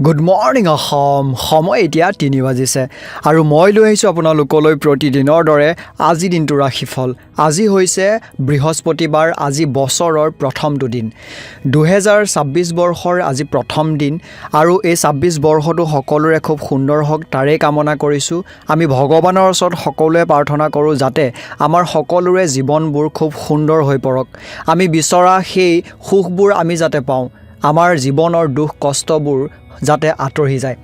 Good morning Assam সময় এতিয়া 3 বাজিছে আৰু মই লৈ আহিছোঁ আপোনালোকলৈ প্ৰতিদিনৰ দৰে আজি দিনটো ৰাশিফল আজি হৈছে বৃহস্পতিবাৰ আজি বছৰৰ প্ৰথমটো দিন 2026 বৰ্ষৰ আজি প্ৰথম দিন আৰু এই 26 বৰ্ষটো সকলোৰে খুব সুন্দৰ হওক তাৰে কামনা কৰিছোঁ আমি ভগৱানৰ ওচৰত সকলোৱে প্ৰাৰ্থনা কৰোঁ যাতে আমাৰ সকলোৰে জীৱনবোৰ খুব সুন্দৰ হৈ পৰক আমি বিচৰা সেই সুখবোৰ আমি যাতে পাওঁ আমাৰ জীৱনৰ দুখ কষ্টবোৰ যাতে আঁতৰি যায়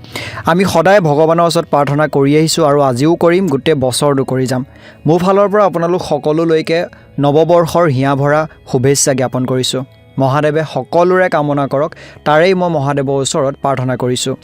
আমি সদায় ভগৱানৰ ওচৰত প্ৰাৰ্থনা কৰি আহিছোঁ আৰু আজিও কৰিম গোটেই বছৰটো কৰি যাম মোৰ ফালৰ পৰা আপোনালোক সকলোলৈকে নৱবৰ্ষৰ হিয়া ভৰা শুভেচ্ছা জ্ঞাপন কৰিছোঁ মহাদেৱে সকলোৰে কামনা কৰক তাৰেই মই মহাদেৱৰ ওচৰত প্ৰাৰ্থনা কৰিছোঁ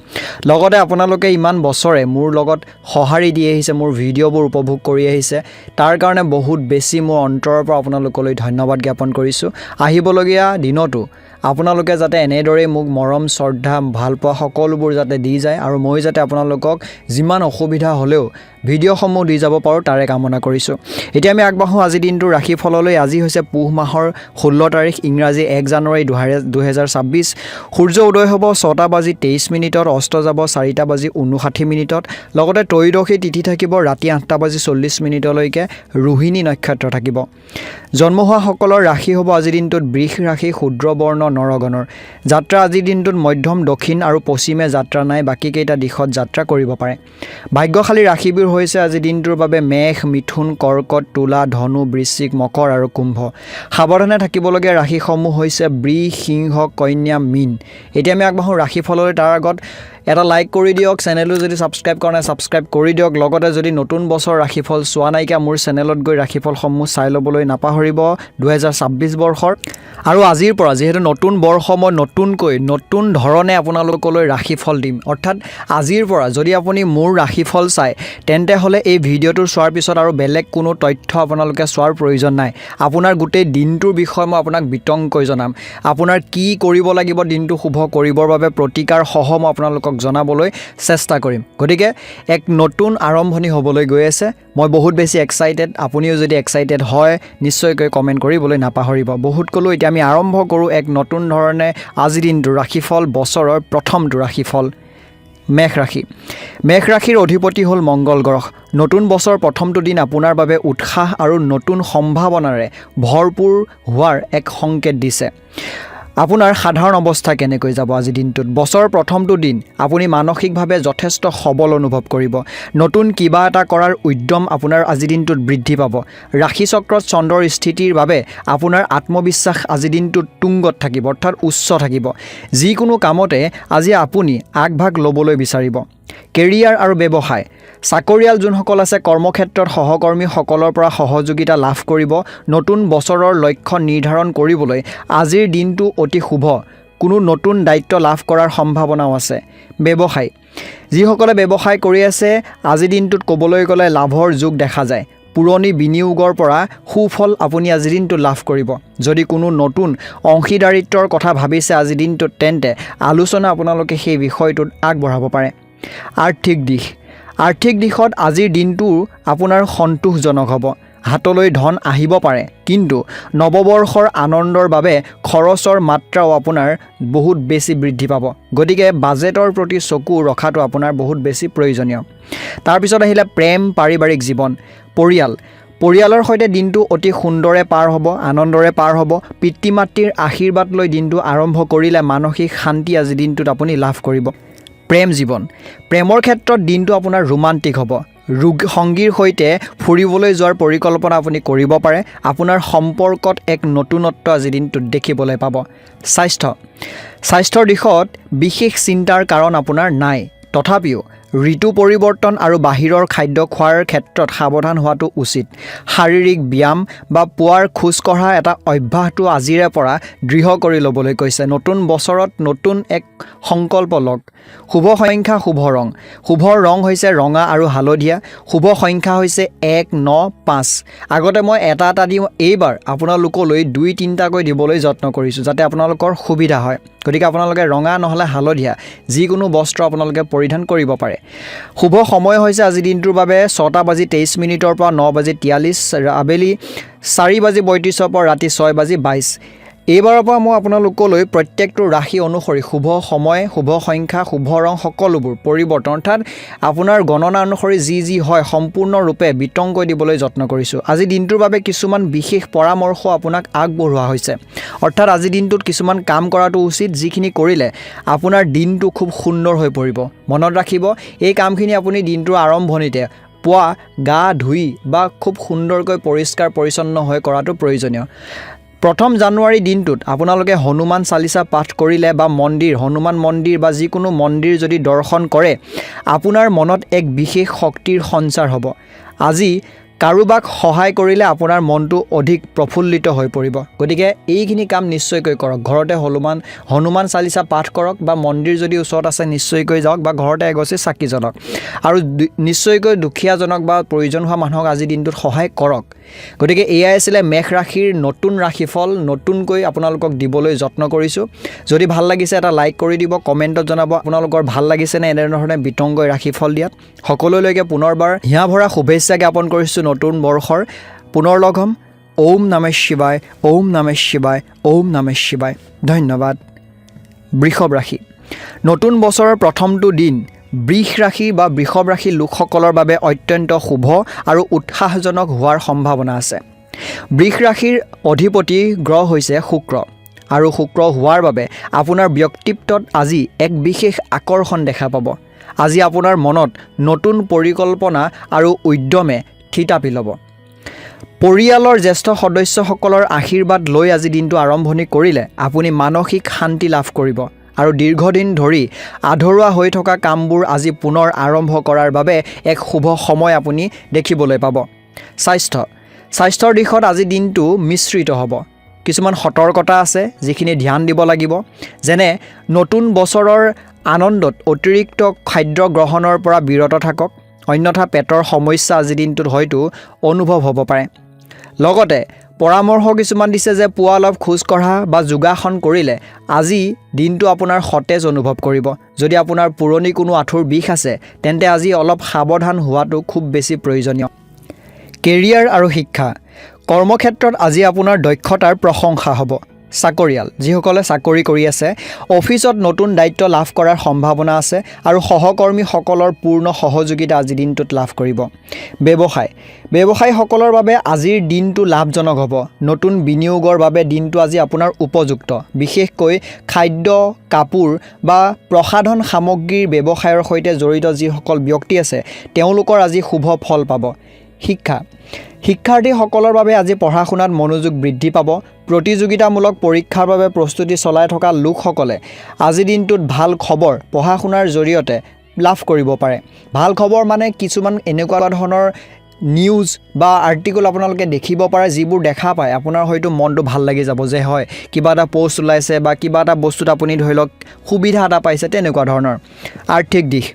লগতে আপোনালোকে ইমান বছৰে মোৰ লগত সঁহাৰি দি আহিছে মোৰ ভিডিঅ'বোৰ উপভোগ কৰি আহিছে তাৰ কাৰণে বহুত বেছি মোৰ অন্তৰৰ পৰা আপোনালোকলৈ ধন্যবাদ জ্ঞাপন কৰিছোঁ আহিবলগীয়া দিনতো আপোনালোকে যাতে এনেদৰে মোক মৰম শ্ৰদ্ধা ভালপোৱা সকলোবোৰ যাতে দি যায় আৰু মই যাতে আপোনালোকক যিমান অসুবিধা হ'লেও ভিডিঅ'সমূহ দি যাব পাৰোঁ তাৰে কামনা কৰিছোঁ এতিয়া আমি আগবাঢ়োঁ আজি দিনটো ৰাশিফললৈ আজি হৈছে পুহ মাহৰ 16 তাৰিখ ইংৰাজী 1 জানুৱাৰী 2026 সূৰ্য উদয় হ'ব 6:23 অস্ত যাব 4:59 লগতে ত্ৰয়োদশী তিথি থাকিব ৰাতি 8:40 ৰোহিণী নক্ষত্ৰ থাকিব জন্ম হোৱাসকলৰ ৰাশি হ'ব আজিৰ দিনটোত বৃষ ৰাশি ক্ষুদ্ৰ বৰ্ণ নৰগণৰ যাত্ৰা আজিৰ দিনটোত মধ্যম দক্ষিণ আৰু পশ্চিমে যাত্ৰা নাই বাকী কেইটা দিশত যাত্ৰা কৰিব পাৰে ভাগ্যশালী ৰাশিবোৰ হৈছে আজি দিনটোৰ বাবে মেষ মিথুন কৰ্কট তুলা ধনু বৃশ্চিক মকৰ আৰু কুম্ভ সাৱধানে থাকিবলগীয়া ৰাশিসমূহ হৈছে বৃষ সিংহ কন্যা মীন এতিয়া আমি আগবাঢ়োঁ ৰাশিফললৈ তাৰ আগত এটা লাইক কৰি দিয়ক চেনেলটো যদি ছাবস্ক্ৰাইব কৰা নাই ছাবস্ক্ৰাইব কৰি দিয়ক লগতে যদি নতুন বছৰ ৰাশিফল চোৱা নাইকিয়া মোৰ চেনেলত গৈ ৰাশিফলসমূহ চাই ল'বলৈ নাপাহৰিব 2026 বৰ্ষৰ আৰু আজিৰ পৰা যিহেতু নতুন বৰ্ষ মই নতুন ধৰণে আপোনালোকলৈ ৰাশিফল দিম অৰ্থাৎ আজিৰ পৰা যদি আপুনি মোৰ ৰাশিফল চায় তেন্তে হ'লে এই ভিডিঅ'টো চোৱাৰ পিছত আৰু বেলেগ কোনো তথ্য আপোনালোকে চোৱাৰ প্ৰয়োজন নাই আপোনাৰ গোটেই দিনটোৰ বিষয়ে মই আপোনাক বিতংকৈ জনাম আপোনাৰ কি কৰিব লাগিব দিনটো শুভ কৰিবৰ বাবে প্ৰতিকাৰ সহ মই আপোনালোকক জনাবলৈ চেষ্টা কৰিম গতিকে এক নতুন আৰম্ভণি হ'বলৈ গৈ আছে মই বহুত বেছি এক্সাইটেড আপুনিও যদি এক্সাইটেড হয় নিশ্চয়কৈ কমেণ্ট কৰিবলৈ নাপাহৰিব বহুত ক'লো এতিয়া আমি আৰম্ভ কৰোঁ এক নতুন ধৰণে আজি দিনটো ৰাশিফল বছৰৰ প্ৰথমটো ৰাশিফল মেষ ৰাশিৰ অধিপতি হ'ল মংগল গ্ৰহ নতুন বছৰ প্ৰথমটো দিন আপোনাৰ বাবে উৎসাহ আৰু নতুন সম্ভাৱনাৰে ভৰপূৰ হোৱাৰ এক সংকেত দিছে আপোনাৰ সাধাৰণ অৱস্থা কেনেকৈ যাব আজি দিনটোত বছৰৰ প্ৰথমটো দিন আপুনি মানসিকভাৱে যথেষ্ট সবল অনুভৱ কৰিব নতুন কিবা এটা কৰাৰ উদ্যম আপোনাৰ আজি দিনটোত বৃদ্ধি পাব ৰাশি চক্ৰত চন্দ্ৰৰ স্থিতিৰ বাবে আপোনাৰ আত্মবিশ্বাস আজি দিনটোত তুংগত থাকিব অৰ্থাৎ উচ্চ থাকিব যিকোনো কামতে আজি আপুনি আগভাগ ল'বলৈ বিচাৰিব কেৰিয়াৰ আৰু ব্যৱসায় চাকৰিয়াল যোনসকল আছে কৰ্মক্ষেত্ৰত সহকৰ্মীসকলৰ পৰা সহযোগিতা লাভ কৰিব নতুন বছৰৰ লক্ষ্য নিৰ্ধাৰণ কৰিবলৈ আজিৰ দিনটো অতি শুভ কোনো নতুন দায়িত্ব লাভ কৰাৰ সম্ভাৱনাও আছে ব্যৱসায় যিসকলে ব্যৱসায় কৰি আছে আজিৰ দিনটোত ক'বলৈ গ'লে লাভৰ যোগ দেখা যায় পুৰণি বিনিয়োগৰ পৰা সুফল আপুনি আজিৰ দিনটো লাভ কৰিব যদি কোনো নতুন অংশীদাৰিত্বৰ কথা ভাবিছে আজিৰ দিনটোত তেন্তে আলোচনা আপোনালোকে সেই বিষয়টোত আগবঢ়াব পাৰে আৰ্থিক দিশত আজিৰ দিনটো আপোনাৰ সন্তোষজনক হ'ব হাতলৈ ধন আহিব পাৰে কিন্তু নৱবৰ্ষৰ আনন্দৰ বাবে খৰচৰ মাত্ৰাও আপোনাৰ বহুত বেছি বৃদ্ধি পাব গতিকে বাজেটৰ প্ৰতি চকু ৰখাটো আপোনাৰ বহুত বেছি প্ৰয়োজনীয় তাৰপিছত আহিলে প্ৰেম পাৰিবাৰিক জীৱন পৰিয়ালৰ সৈতে দিনটো অতি সুন্দৰে পাৰ হ'ব আনন্দৰে পাৰ হ'ব পিতৃ মাতৃৰ আশীৰ্বাদ লৈ দিনটো আৰম্ভ কৰিলে মানসিক শান্তি আজি দিনটোত আপুনি লাভ কৰিব প্ৰেমৰ ক্ষেত্ৰত দিনটো আপোনাৰ ৰোমান্টিক হ'ব সংগীৰ সৈতে ফুৰিবলৈ যোৱাৰ পৰিকল্পনা আপুনি কৰিব পাৰে আপোনাৰ সম্পৰ্কত এক নতুনত্ব আজি দিনটোত দেখিবলৈ পাব স্বাস্থ্যৰ দিশত বিশেষ চিন্তাৰ কাৰণ আপোনাৰ নাই তথাপিও ঋতু পৰিৱৰ্তন আৰু বাহিৰৰ খাদ্য খোৱাৰ ক্ষেত্ৰত সাৱধান হোৱাটো উচিত শাৰীৰিক ব্যায়াম বা পুৱাৰ খোজ কঢ়া এটা অভ্যাসটো আজিৰে পৰা দৃঢ় কৰি ল'বলৈ কৈছে নতুন বছৰত নতুন এক সংকল্প লওক শুভ সংখ্যা শুভ ৰং হৈছে ৰঙা আৰু হালধীয়া শুভ সংখ্যা হৈছে 195 আগতে মই এটা দিওঁ এইবাৰ আপোনালোকলৈ 2-3টাকৈ দিবলৈ যত্ন কৰিছোঁ যাতে আপোনালোকৰ সুবিধা হয় গতিকে আপোনালোকে ৰঙা নহ'লে হালধীয়া যিকোনো বস্ত্ৰ আপোনালোকে পৰিধান কৰিব পাৰে শুভ সময় হৈছে আজি দিনটোৰ বাবে 6:23 পৰা 9:43 আবেলি 4:32 পৰা ৰাতি 6:22 এইবাৰৰ পৰা মই আপোনালোকলৈ প্ৰত্যেকটো ৰাশি অনুসৰি শুভ সময়, শুভ সংখ্যা, শুভ ৰং সকলোবোৰ পৰিৱৰ্তন অৰ্থাৎ আপোনাৰ গণনা অনুসৰি যি হয় সম্পূৰ্ণৰূপে বিতংকৈ দিবলৈ যত্ন কৰিছোঁ। আজি দিনটোৰ বাবে কিছুমান বিশেষ পৰামৰ্শ আপোনাক আগবঢ়োৱা হৈছে। অৰ্থাৎ আজি দিনটোত কিছুমান কাম কৰাটো উচিত, যিখিনি কৰিলে আপোনাৰ দিনটো খুব সুন্দৰ হৈ পৰিব। মনত ৰাখিব, এই কামখিনি আপুনি দিনটোৰ আৰম্ভণিতে পুৱা গা ধুই বা খুব সুন্দৰকৈ পৰিষ্কাৰ পৰিচ্ছন্ন হৈ কৰাটো প্ৰয়োজনীয়। 1 জানুৱাৰী দিনটোত আপোনালোকে হনুমান চালিচা পাঠ কৰিলে বা হনুমান মন্দিৰ বা যিকোনো মন্দিৰ যদি দৰ্শন কৰে, আপোনাৰ মনত এক বিশেষ শক্তিৰ সঞ্চাৰ হ'ব। আজি কাৰোবাক সহায় কৰিলে আপোনাৰ মনটো অধিক প্ৰফুল্লিত হৈ পৰিব। গতিকে এইখিনি কাম নিশ্চয়কৈ কৰক। ঘৰতে হনুমান চালিচা পাঠ কৰক বা মন্দিৰ যদি ওচৰত আছে নিশ্চয়কৈ যাওক বা ঘৰতে এগছি চাকি জ্বলাওক। আৰু নিশ্চয়কৈ দুখীয়াজনক বা প্ৰয়োজন হোৱা মানুহক আজি দিনটোত সহায় কৰক। গতিকে এয়াই আছিলে মেষ ৰাশিৰ নতুন ৰাশিফল, নতুনকৈ আপোনালোকক দিবলৈ যত্ন কৰিছোঁ। যদি ভাল লাগিছে এটা লাইক কৰি দিব, কমেণ্টত জনাব আপোনালোকৰ ভাল লাগিছেনে এনেধৰণে বিতংকৈ ৰাশিফল দিয়াত। সকলোলৈকে পুনৰবাৰ হিয়া ভৰা শুভেচ্ছা জ্ঞাপন কৰিছোঁ নতুন বৰ্ষৰ। পুনৰ লগ হ'ম। ওম নমঃ শিৱায়, ওম নমঃ শিৱায়, ওম নমঃ শিৱায়। ধন্যবাদ। বৃষভ ৰাশি, নতুন বছৰৰ প্ৰথমটো দিন বৃষ ৰাশি বা বৃষভ ৰাশিৰ লোকসকলৰ বাবে অত্যন্ত শুভ আৰু উৎসাহজনক হোৱাৰ সম্ভাৱনা আছে। বৃষ ৰাশিৰ অধিপতি গ্ৰহ হৈছে শুক্ৰ, আৰু শুক্ৰ হোৱাৰ বাবে আপোনাৰ ব্যক্তিত্বত আজি এক বিশেষ আকৰ্ষণ দেখা পাব। আজি আপোনাৰ মনত নতুন পৰিকল্পনা আৰু উদ্যমে থিতাপি ল'ব। পৰিয়ালৰ জ্যেষ্ঠ সদস্যসকলৰ আশীৰ্বাদ লৈ আজি দিনটো আৰম্ভণি কৰিলে আপুনি মানসিক শান্তি লাভ কৰিব আৰু দীৰ্ঘদিন ধৰি আধৰুৱা হৈ থকা কামবোৰ আজি পুনৰ আৰম্ভ কৰাৰ বাবে এক শুভ সময় আপুনি দেখিবলৈ পাব। স্বাস্থ্যৰ দিশত আজি দিনটো মিশ্ৰিত হ'ব। কিছুমান সতৰ্কতা আছে যিখিনি ধ্যান দিব লাগিব, যেনে নতুন বছৰৰ আনন্দত অতিৰিক্ত খাদ্য গ্ৰহণৰ পৰা বিৰত থাকক, অন্যথা পেটৰ সমস্যা আজি দিনটোত হয়তো অনুভৱ হ'ব পাৰে। লগতে পৰামৰ্শ কিছুমান দিছে যে পুৱা অলপ খোজকঢ়া বা যোগাসন কৰিলে আজি দিনটো আপোনাৰ সতেজ অনুভৱ কৰিব। যদি আপোনাৰ পুৰণি কোনো আঁঠুৰ বিষ আছে তেন্তে আজি অলপ সাৱধান হোৱাটো খুব বেছি প্ৰয়োজনীয়। কেৰিয়াৰ আৰু শিক্ষা, কৰ্মক্ষেত্ৰত আজি আপোনাৰ দক্ষতাৰ প্ৰশংসা হ'ব। চাকৰিয়াল যিসকলে চাকৰি কৰি আছে, অফিচত নতুন দায়িত্ব লাভ কৰাৰ সম্ভাৱনা আছে আৰু সহকৰ্মীসকলৰ পূৰ্ণ সহযোগিতা আজি দিনটোত লাভ কৰিব। ব্যৱসায়ীসকলৰ বাবে আজিৰ দিনটো লাভজনক হ'ব। নতুন বিনিয়োগৰ বাবে দিনটো আজি আপোনাৰ উপযুক্ত। বিশেষকৈ খাদ্য, কাপোৰ বা প্ৰসাধন সামগ্ৰীৰ ব্যৱসায়ৰ সৈতে জড়িত যিসকল ব্যক্তি আছে তেওঁলোকৰ আজি শুভ ফল পাব। শিক্ষাৰ্থীসকলৰ বাবে আজি পঢ়া শুনাত মনোযোগ বৃদ্ধি পাব। প্ৰতিযোগিতামূলক পৰীক্ষাৰ বাবে প্ৰস্তুতি চলাই থকা লোকসকলে আজি দিনটোত ভাল খবৰ পঢ়া শুনাৰ জৰিয়তে লাভ কৰিব পাৰে। ভাল খবৰ মানে কিছুমান এনেকুৱা ধৰণৰ নিউজ বা আৰ্টিকল আপোনালোকে দেখিব পাৰে, যিবোৰ দেখা পায় আপোনাৰ হয়তো মনটো ভাল লাগি যাব যে হয় কিবা এটা পোষ্ট ওলাইছে বা কিবা এটা বস্তুত আপুনি ধৰি লওক সুবিধা এটা পাইছে, তেনেকুৱা ধৰণৰ। আৰ্থিক দিশ,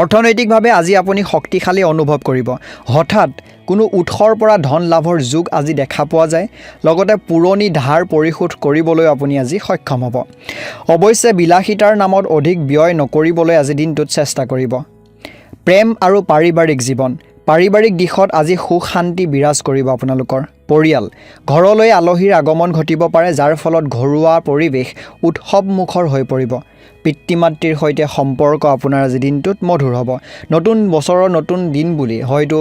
অৰ্থনৈতিকভাৱে আজি আপুনি শক্তিশালী অনুভৱ কৰিব। হঠাৎ কোনো উৎসৰ পৰা ধন লাভৰ যোগ আজি দেখা পোৱা যায়। লগতে পুৰণি ধাৰ পৰিশোধ কৰিবলৈ আপুনি আজি সক্ষম হ'ব। অৱশ্যে বিলাসিতাৰ নামত অধিক ব্যয় নকৰিবলৈ আজি দিনটোত চেষ্টা কৰিব। প্ৰেম আৰু পাৰিবাৰিক জীৱন, পাৰিবাৰিক দিশত আজি সুখ শান্তি বিৰাজ কৰিব আপোনালোকৰ। পৰিয়াল, ঘৰলৈ আলহীৰ আগমন ঘটিব পাৰে, যাৰ ফলত ঘৰুৱা পৰিৱেশ উৎসৱমুখৰ হৈ পৰিব। পিতৃ মাতৃৰ সৈতে সম্পৰ্ক আপোনাৰ আজি দিনটোত মধুৰ হ'ব। নতুন বছৰৰ নতুন দিন বুলি হয়তো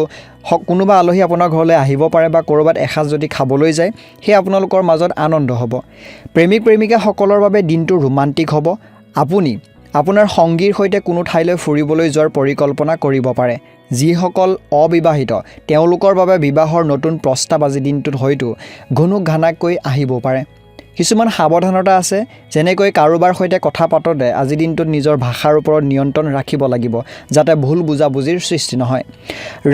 কোনোবা আলহী আপোনাৰ ঘৰলৈ আহিব পাৰে বা ক'ৰবাত এসাঁজ যদি খাবলৈ যায়, সেই আপোনালোকৰ মাজত আনন্দ হ'ব। প্ৰেমিক প্ৰেমিকাসকলৰ বাবে দিনটো ৰোমান্টিক হ'ব। আপুনি আপোনাৰ সংগীৰ সৈতে কোনো ঠাইলৈ ফুৰিবলৈ যোৱাৰ পৰিকল্পনা কৰিব পাৰে। যিসকল অবিবাহিত তেওঁলোকৰ বাবে বিবাহৰ নতুন প্ৰস্তাৱ আজি দিনটোত হয়তো ঘুনুক ঘানাককৈ আহিব পাৰে। কিছুমান সাৱধানতা আছে, যেনেকৈ কাৰোবাৰ সৈতে কথা পাতোঁতে আজি দিনটোত নিজৰ ভাষাৰ ওপৰত নিয়ন্ত্ৰণ ৰাখিব লাগিব, যাতে ভুল বুজাবুজিৰ সৃষ্টি নহয়।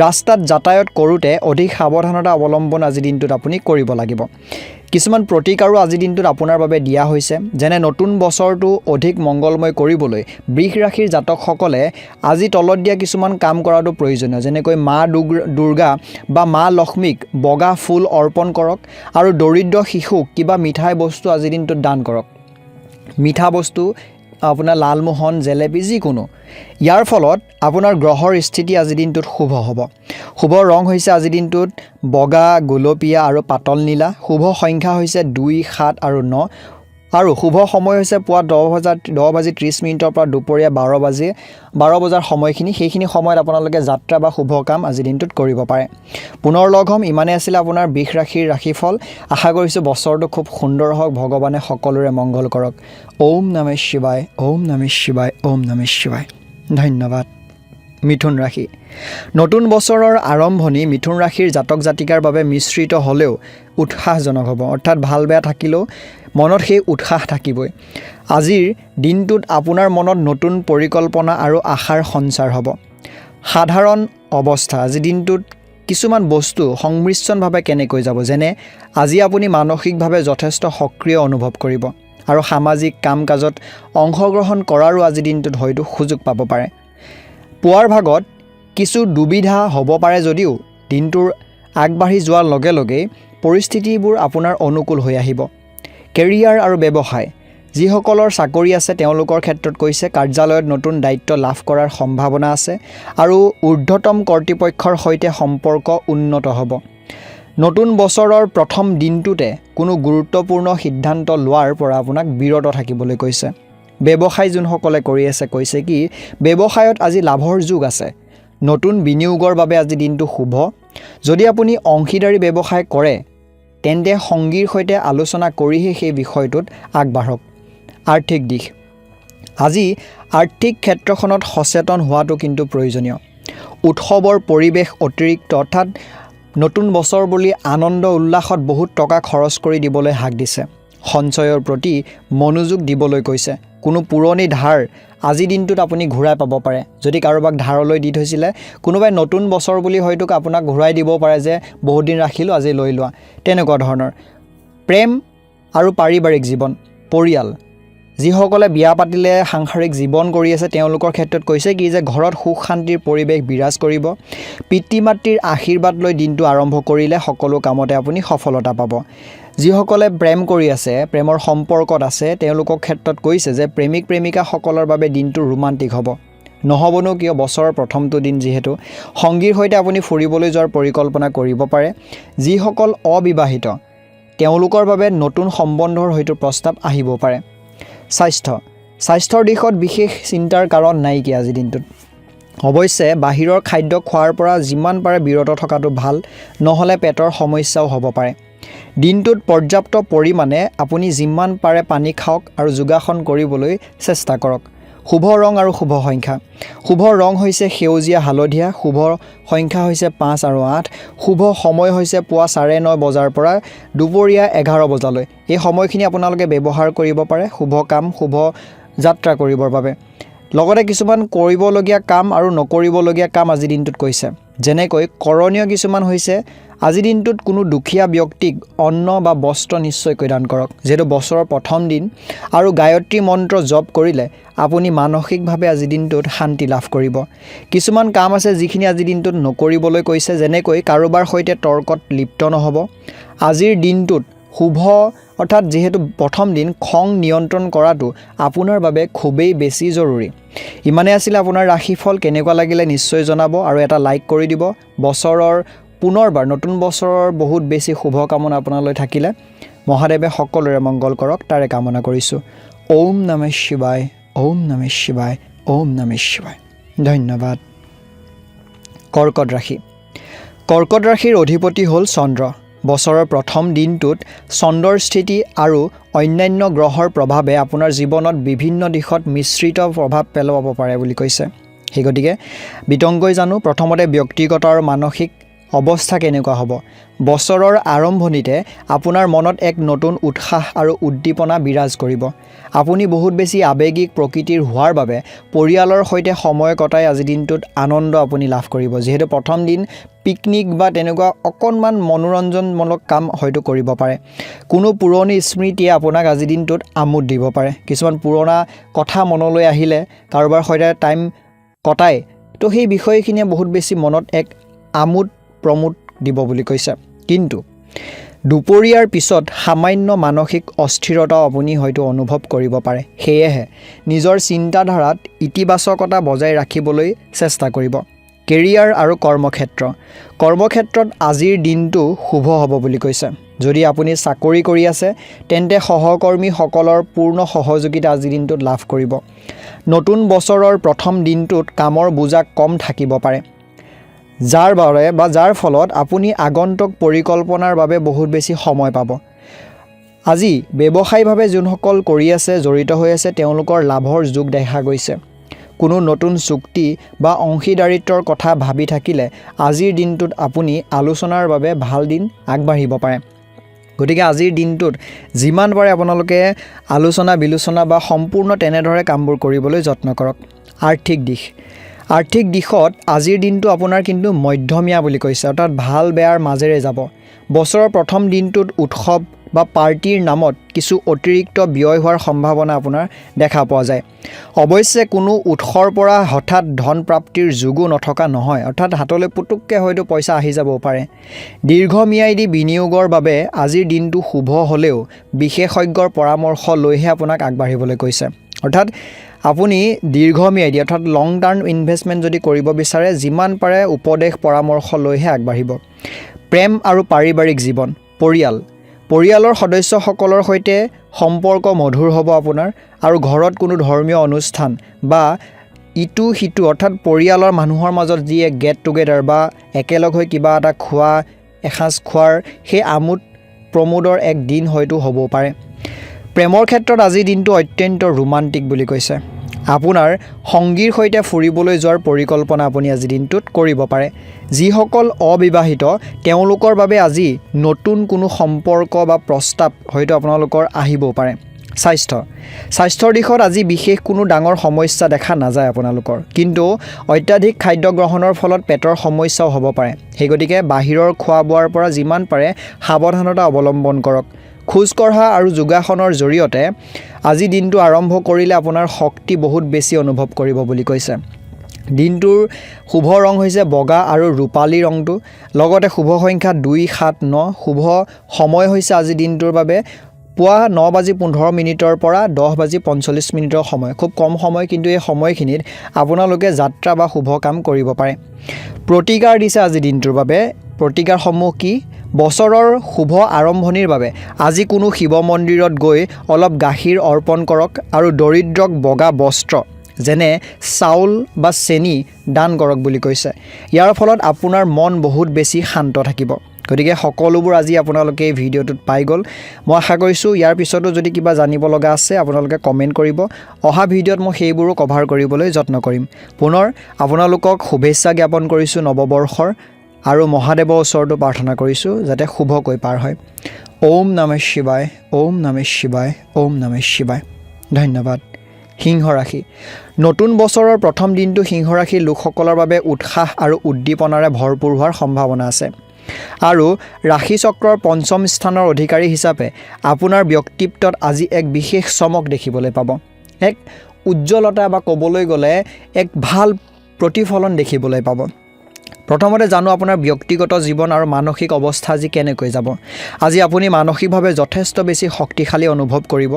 ৰাস্তাত যাতায়াত কৰোঁতে অধিক সাৱধানতা অৱলম্বন আজি দিনটোত আপুনি কৰিব লাগিব। কিছুমান প্ৰতিকাৰো আজি দিনটোত আপোনাৰ বাবে দিয়া হৈছে, যেনে নতুন বছৰটো অধিক মংগলময় কৰিবলৈ বৃষ ৰাশিৰ জাতকসকলে আজি তলত দিয়া কিছুমান কাম কৰাটো প্ৰয়োজনীয়, যেনেকৈ মা দুৰ্গা বা মা লক্ষ্মীক বগা ফুল অৰ্পণ কৰক আৰু দৰিদ্ৰ শিশুক কিবা মিঠাই বস্তু আজি দিনটোত দান কৰক। মিঠা বস্তু আপোনাৰ লালমোহন, জেলেপি যিকোনো। ইয়াৰ ফলত আপোনাৰ গ্ৰহৰ স্থিতি আজি দিনটোত শুভ হ'ব। শুভ ৰং হৈছে আজিৰ দিনটোত বগা, গোলপীয়া আৰু পাতল নীলা। শুভ সংখ্যা হৈছে 2, 7 আৰু 9 আৰু শুভ সময় হৈছে পুৱা 10:30 পৰা দুপৰীয়া 12 বজাৰ সময়খিনি। সেইখিনি সময়ত আপোনালোকে যাত্ৰা বা শুভ কাম আজিৰ দিনটোত কৰিব পাৰে। পুনৰ লগ হ'ম। ইমানেই আছিলে আপোনাৰ বৃষ ৰাশিৰ ৰাশিফল। আশা কৰিছোঁ বছৰটো খুব সুন্দৰ হওক, ভগৱানে সকলোৰে মংগল কৰক। ওম নমঃ শিৱায়, ওম নমঃ শিৱায়, ওম নমঃ শিৱায়। ধন্যবাদ। মিথুন ৰাশি। নতুন বছৰৰ আৰম্ভণি মিথুন ৰাশিৰ জাতক জাতিকাৰ বাবে মিশ্ৰিত হ'লেও উৎসাহজনক হ'ব। অৰ্থাৎ ভাল বেয়া থাকিলেও মনত সেই উৎসাহ থাকিবই। আজিৰ দিনটোত আপোনাৰ মনত নতুন পৰিকল্পনা আৰু আশাৰ সঞ্চাৰ হ'ব। সাধাৰণ অৱস্থা আজিৰ দিনটোত কিছুমান বস্তু সংমিশ্ৰণভাৱে কেনেকৈ যাব, যেনে আজি আপুনি মানসিকভাৱে যথেষ্ট সক্ৰিয় অনুভৱ কৰিব আৰু সামাজিক কাম কাজত অংশগ্ৰহণ কৰাৰো আজিৰ দিনটোত হয়তো সুযোগ পাব পাৰে। পুৱাৰ ভাগত কিছু দুবিধা হ'ব পাৰে যদিও দিনটোৰ আগবাঢ়ি যোৱাৰ লগে লগেই পৰিস্থিতিবোৰ আপোনাৰ অনুকূল হৈ আহিব। কেৰিয়াৰ আৰু ব্যৱসায়। যিসকলৰ চাকৰি আছে তেওঁলোকৰ ক্ষেত্ৰত কৈছে কাৰ্যালয়ত নতুন দায়িত্ব লাভ কৰাৰ সম্ভাৱনা আছে আৰু ঊৰ্ধ্বতম কৰ্তৃপক্ষৰ সৈতে সম্পৰ্ক উন্নত হ'ব। নতুন বছৰৰ প্ৰথম দিনটোতে কোনো গুৰুত্বপূৰ্ণ সিদ্ধান্ত লোৱাৰ পৰা আপোনাক বিৰত থাকিবলৈ কৈছে। ব্যৱসায় যোনসকলে কৰি আছে কৈছে কি ব্যৱসায়ত আজি লাভৰ যোগ আছে। নতুন বিনিয়োগৰ বাবে আজি দিনটো শুভ। যদি আপুনি অংশীদাৰী ব্যৱসায় কৰে তেন্তে সংগীৰ সৈতে আলোচনা কৰিহে সেই বিষয়টোত আগবাঢ়ক। আৰ্থিক দিশ। আজি আৰ্থিক ক্ষেত্ৰখনত সচেতন হোৱাটো কিন্তু প্ৰয়োজনীয়। উৎসৱৰ পৰিৱেশ অতিৰিক্ত অৰ্থাৎ নতুন বছৰ বুলি আনন্দ উল্লাসত বহুত টকা খৰচ কৰি দিবলৈ হাক দিছে। সঞ্চয়ৰ প্ৰতি মনোযোগ দিবলৈ কৈছে। কোনো পুৰণি ধাৰ আজিৰ দিনটোত আপুনি ঘূৰাই পাব পাৰে। যদি কাৰোবাক ধাৰলৈ দি থৈছিলে কোনোবাই নতুন বছৰ বুলি হয়তো আপোনাক ঘূৰাই দিব পাৰে যে বহুত দিন ৰাখিলোঁ আজি লৈ লোৱা, তেনেকুৱা ধৰণৰ। প্ৰেম আৰু পাৰিবাৰিক জীৱন, পৰিয়াল। যিসকলে বিয়া পাতিলে সাংসাৰিক জীৱন কৰি আছে তেওঁলোকৰ ক্ষেত্ৰত কৈছে কি যে ঘৰত সুখ শান্তিৰ পৰিৱেশ বিৰাজ কৰিব। পিতৃ মাতৃৰ আশীৰ্বাদ লৈ দিনটো আৰম্ভ কৰিলে সকলো কামতে আপুনি সফলতা পাব। যিসকলে প্ৰেম কৰি আছে, প্ৰেমৰ সম্পৰ্কত আছে, তেওঁলোকৰ ক্ষেত্ৰত কৈছে যে প্ৰেমিক প্ৰেমিকাসকলৰ বাবে দিনটো ৰোমান্টিক হ'ব। নহ'বনো কিয়, বছৰৰ প্ৰথমটো দিন যিহেতু। সংগীৰ সৈতে আপুনি ফুৰিবলৈ যোৱাৰ পৰিকল্পনা কৰিব পাৰে। যিসকল অবিবাহিত তেওঁলোকৰ বাবে নতুন সম্বন্ধৰ হয়তো প্ৰস্তাৱ আহিব পাৰে। স্বাস্থ্যৰ দিশত বিশেষ চিন্তাৰ কাৰণ নাইকিয়া আজিৰ দিনটোত। অৱশ্যে বাহিৰৰ খাদ্য খোৱাৰ পৰা যিমান পাৰে বিৰত থকাটো ভাল, নহ'লে পেটৰ সমস্যাও হ'ব পাৰে। দিনটোত পৰ্যাপ্ত পৰিমাণে আপুনি যিমান পাৰে পানী খাওক আৰু যোগাসন কৰিবলৈ চেষ্টা কৰক। শুভ ৰং আৰু শুভ সংখ্যা। শুভ ৰং হৈছে সেউজীয়া হালধীয়া। শুভ সংখ্যা হৈছে 5 আৰু 8। শুভ সময় হৈছে পুৱা 9:30 বজাৰ পৰা দুপৰীয়া 11 বজালৈ। এই সময়খিনি আপোনালোকে ব্যৱহাৰ কৰিব পাৰে শুভ কাম, শুভ যাত্ৰা কৰিবৰ বাবে। লগতে কিছুমান কৰিবলগীয়া কাম আৰু নকৰিবলগীয়া কাম আজিৰ দিনটোত কৈছে। যেনেকৈ কৰণীয় কিছুমান হৈছে আজিৰ দিনটোত কোনো দুখীয়া ব্যক্তিক অন্ন বা বস্ত্ৰ নিশ্চয়কৈ দান কৰক, যিহেতু বছৰৰ প্ৰথম দিন। আৰু গায়ত্ৰী মন্ত্ৰ জপ কৰিলে আপুনি মানসিকভাৱে আজিৰ দিনটোত শান্তি লাভ কৰিব। কিছুমান কাম আছে যিখিনি আজিৰ দিনটোত নকৰিবলৈ কৈছে, যেনেকৈ কাৰোবাৰ সৈতে তৰ্কত লিপ্ত নহ'ব। আজিৰ দিনটোত শুভ অৰ্থাৎ যিহেতু প্ৰথম দিন, খং নিয়ন্ত্ৰণ কৰাটো আপোনাৰ বাবে খুবেই বেছি জৰুৰী। ইমানে আছিলে আপোনাৰ ৰাশিফল। কেনেকুৱা লাগিলে নিশ্চয় জনাব আৰু এটা লাইক কৰি দিব। বছৰৰ পুনৰবাৰ নতুন বছৰৰ বহুত বেছি শুভকামনা আপোনালৈ থাকিলে। মহাদেৱে সকলোৰে মংগল কৰক তাৰে কামনা কৰিছোঁ। ওম নমঃ শিৱায়, ওম নমঃ শিৱায়, ওম নমঃ শিৱায়। ধন্যবাদ। কৰ্কট ৰাশি। কৰ্কট ৰাশিৰ অধিপতি হ'ল চন্দ্ৰ। বছৰৰ প্ৰথম দিনটোত চন্দ্ৰৰ স্থিতি আৰু অন্যান্য গ্ৰহৰ প্ৰভাৱে আপোনাৰ জীৱনত বিভিন্ন দিশত মিশ্ৰিত প্ৰভাৱ পেলাব পাৰে বুলি কৈছে। সেই গতিকে বিতংকৈ জানো। প্ৰথমতে ব্যক্তিগত আৰু মানসিক অৱস্থা কেনেকুৱা হ'ব। বছৰৰ আৰম্ভণিতে আপোনাৰ মনত এক নতুন উৎসাহ আৰু উদ্দীপনা বিৰাজ কৰিব। আপুনি বহুত বেছি আৱেগিক প্ৰকৃতিৰ হোৱাৰ বাবে পৰিয়ালৰ সৈতে সময় কটাই আজিৰ দিনটোত আনন্দ আপুনি লাভ কৰিব। যিহেতু প্ৰথম দিন, পিকনিক বা তেনেকুৱা অকণমান মনোৰঞ্জনমূলক কাম হয়তো কৰিব পাৰে। কোনো পুৰণি স্মৃতিয়ে আপোনাক আজিৰ দিনটোত আমোদ দিব পাৰে। কিছুমান পুৰণা কথা মনলৈ আহিলে, কাৰোবাৰ সৈতে টাইম কটাই, তো সেই বিষয়খিনিয়ে বহুত বেছি মনত এক আমোদ প্ৰমোদ দিব বুলি কৈছে। কিন্তু দুপৰীয়াৰ পিছত সামান্য মানসিক অস্থিৰতাও আপুনি হয়তো অনুভৱ কৰিব পাৰে। সেয়েহে নিজৰ চিন্তাধাৰাত ইতিবাচকতা বজাই ৰাখিবলৈ চেষ্টা কৰিব। কেৰিয়াৰ আৰু কৰ্মক্ষেত্ৰত আজিৰ দিনটো শুভ হ'ব বুলি কৈছে। যদি আপুনি চাকৰি কৰি আছে তেন্তে সহকৰ্মীসকলৰ পূৰ্ণ সহযোগিতা আজিৰ দিনটোত লাভ কৰিব। নতুন বছৰৰ প্ৰথম দিনটোত কামৰ বোজা কম থাকিব পাৰে, যাৰ ফলত আপুনি আগন্তুক পৰিকল্পনাৰ বাবে বহুত বেছি সময় পাব। আজি ব্যৱসায়িকভাৱে যোনসকল কৰি আছে, জড়িত হৈ আছে, তেওঁলোকৰ লাভৰ যোগ দেখা গৈছে। কোনো নতুন চুক্তি বা অংশীদাৰিত্বৰ কথা ভাবি থাকিলে আজিৰ দিনটোত আপুনি আলোচনাৰ বাবে ভাল দিন আগবাঢ়িব পাৰে। গতিকে আজিৰ দিনটোত যিমান পাৰে আপোনালোকে আলোচনা বিলোচনা বা সম্পূৰ্ণ তেনেদৰে কামবোৰ কৰিবলৈ যত্ন কৰক। আৰ্থিক দিশত আজিৰ দিনটো আপোনাৰ কিন্তু মধ্যমীয়া বুলি কৈছে, অৰ্থাৎ ভাল বেয়াৰ মাজেৰে যাব। বছৰৰ প্ৰথম দিনটোত উৎসৱ বা পাৰ্টিৰ নামত কিছু অতিৰিক্ত ব্যয় হোৱাৰ সম্ভাৱনা আপোনাৰ দেখা পোৱা যায়। অৱশ্যে কোনো উৎসৰ পৰা হঠাৎ ধন প্ৰাপ্তিৰ যোগো নথকা নহয়, অৰ্থাৎ হাতলৈ পুতুককৈ হয়তো পইচা আহি যাবও পাৰে। দীৰ্ঘম্যাদী বিনিয়োগৰ বাবে আজিৰ দিনটো শুভ হ'লেও বিশেষজ্ঞৰ পৰামৰ্শ লৈহে আপোনাক আগবাঢ়িবলৈ কৈছে। অৰ্থাৎ আপুনি দীৰ্ঘম্যাদী অৰ্থাৎ লং টাৰ্ম ইনভেষ্টমেণ্ট যদি কৰিব বিচাৰে যিমান পাৰে উপদেশ পৰামৰ্শ লৈহে আগবাঢ়িব। প্ৰেম আৰু পাৰিবাৰিক জীৱন, পৰিয়ালৰ সদস্যসকলৰ সৈতে সম্পৰ্ক মধুৰ হ'ব আপোনাৰ, আৰু ঘৰত কোনো ধৰ্মীয় অনুষ্ঠান বা ইটো সিটো অৰ্থাৎ পৰিয়ালৰ মানুহৰ মাজত যি এক গেট টুগেডাৰ বা একেলগ হৈ কিবা এটা এসাঁজ খোৱাৰ সেই আমোদ প্ৰমোদৰ এক দিন হয়তো হ'ব পাৰে। প্ৰেমৰ ক্ষেত্ৰত আজিৰ দিনটো অত্যন্ত ৰোমান্টিক বুলি কৈছে। আপোনাৰ সংগীৰ সৈতে ফুৰিবলৈ যোৱাৰ পৰিকল্পনা আপুনি আজিৰ দিনটোত কৰিব পাৰে। যিসকল অবিবাহিত তেওঁলোকৰ বাবে আজি নতুন কোনো সম্পৰ্ক বা প্ৰস্তাৱ হয়তো আপোনালোকৰ আহিবও পাৰে। স্বাস্থ্যৰ দিশত আজি বিশেষ কোনো ডাঙৰ সমস্যা দেখা নাযায় আপোনালোকৰ, কিন্তু অত্যাধিক খাদ্য গ্ৰহণৰ ফলত পেটৰ সমস্যাও হ'ব পাৰে। সেই গতিকে বাহিৰৰ খোৱা বোৱাৰ পৰা যিমান পাৰে সাৱধানতা অৱলম্বন কৰক। খোজকঢ়া আৰু যোগাসনৰ জৰিয়তে আজি দিনটো আৰম্ভ কৰিলে আপোনাৰ শক্তি বহুত বেছি অনুভৱ কৰিব বুলি কৈছে। দিনটোৰ শুভ ৰং হৈছে বগা আৰু ৰূপালী ৰংটো, লগতে শুভ সংখ্যা 2, 7, 9। শুভ সময় হৈছে আজি দিনটোৰ বাবে পুৱা 9:15 পৰা 10:45 সময়। খুব কম সময়, কিন্তু এই সময়খিনিত আপোনালোকে যাত্ৰা বা শুভ কাম কৰিব পাৰে। প্ৰতিকাৰ দিছে আজি দিনটোৰ বাবে। প্ৰতিকাৰসমূহ কি? বছৰৰ শুভ আৰম্ভণিৰ বাবে আজি কোনো শিৱ মন্দিৰত গৈ অলপ গাখীৰ অৰ্পণ কৰক আৰু দৰিদ্ৰক বগা বস্ত্ৰ যেনে চাউল বা চেনি দান কৰক বুলি কৈছে। ইয়াৰ ফলত আপোনাৰ মন বহুত বেছি শান্ত থাকিব। গতিকে সকলোবোৰ আজি আপোনালোকে এই ভিডিঅ'টোত পাই গ'ল। মই আশা কৰিছোঁ ইয়াৰ পিছতো যদি কিবা জানিব লগা আছে আপোনালোকে কমেণ্ট কৰিব। অহা ভিডিঅ'ত মই সেইবোৰো কভাৰ কৰিবলৈ যত্ন কৰিম। পুনৰ আপোনালোকক শুভেচ্ছা জ্ঞাপন কৰিছোঁ নৱবৰ্ষৰ, আৰু মহাদেৱৰ ওচৰতো প্ৰাৰ্থনা কৰিছোঁ যাতে শুভকৈ পাৰ হয়। ওম নমঃ শিৱায়, ওম নমঃ শিৱায়, ওম নমঃ শিৱায়। ধন্যবাদ। সিংহ ৰাশি, নতুন বছৰৰ প্ৰথম দিনটো সিংহ ৰাশিৰ লোকসকলৰ বাবে উৎসাহ আৰু উদ্দীপনাৰে ভৰপূৰ হোৱাৰ সম্ভাৱনা আছে। আৰু ৰাশি চক্ৰৰ পঞ্চম স্থানৰ অধিকাৰী হিচাপে আপোনাৰ ব্যক্তিত্বত আজি এক বিশেষ চমক দেখিবলৈ পাব। এক উজ্জ্বলতা বা ক'বলৈ গ'লে এক ভাল প্ৰতিফলন দেখিবলৈ পাব। প্ৰথমতে জানো আপোনাৰ ব্যক্তিগত জীৱন আৰু মানসিক অৱস্থা আজি কেনেকৈ যাব। আজি আপুনি মানসিকভাৱে যথেষ্ট বেছি শক্তিশালী অনুভৱ কৰিব।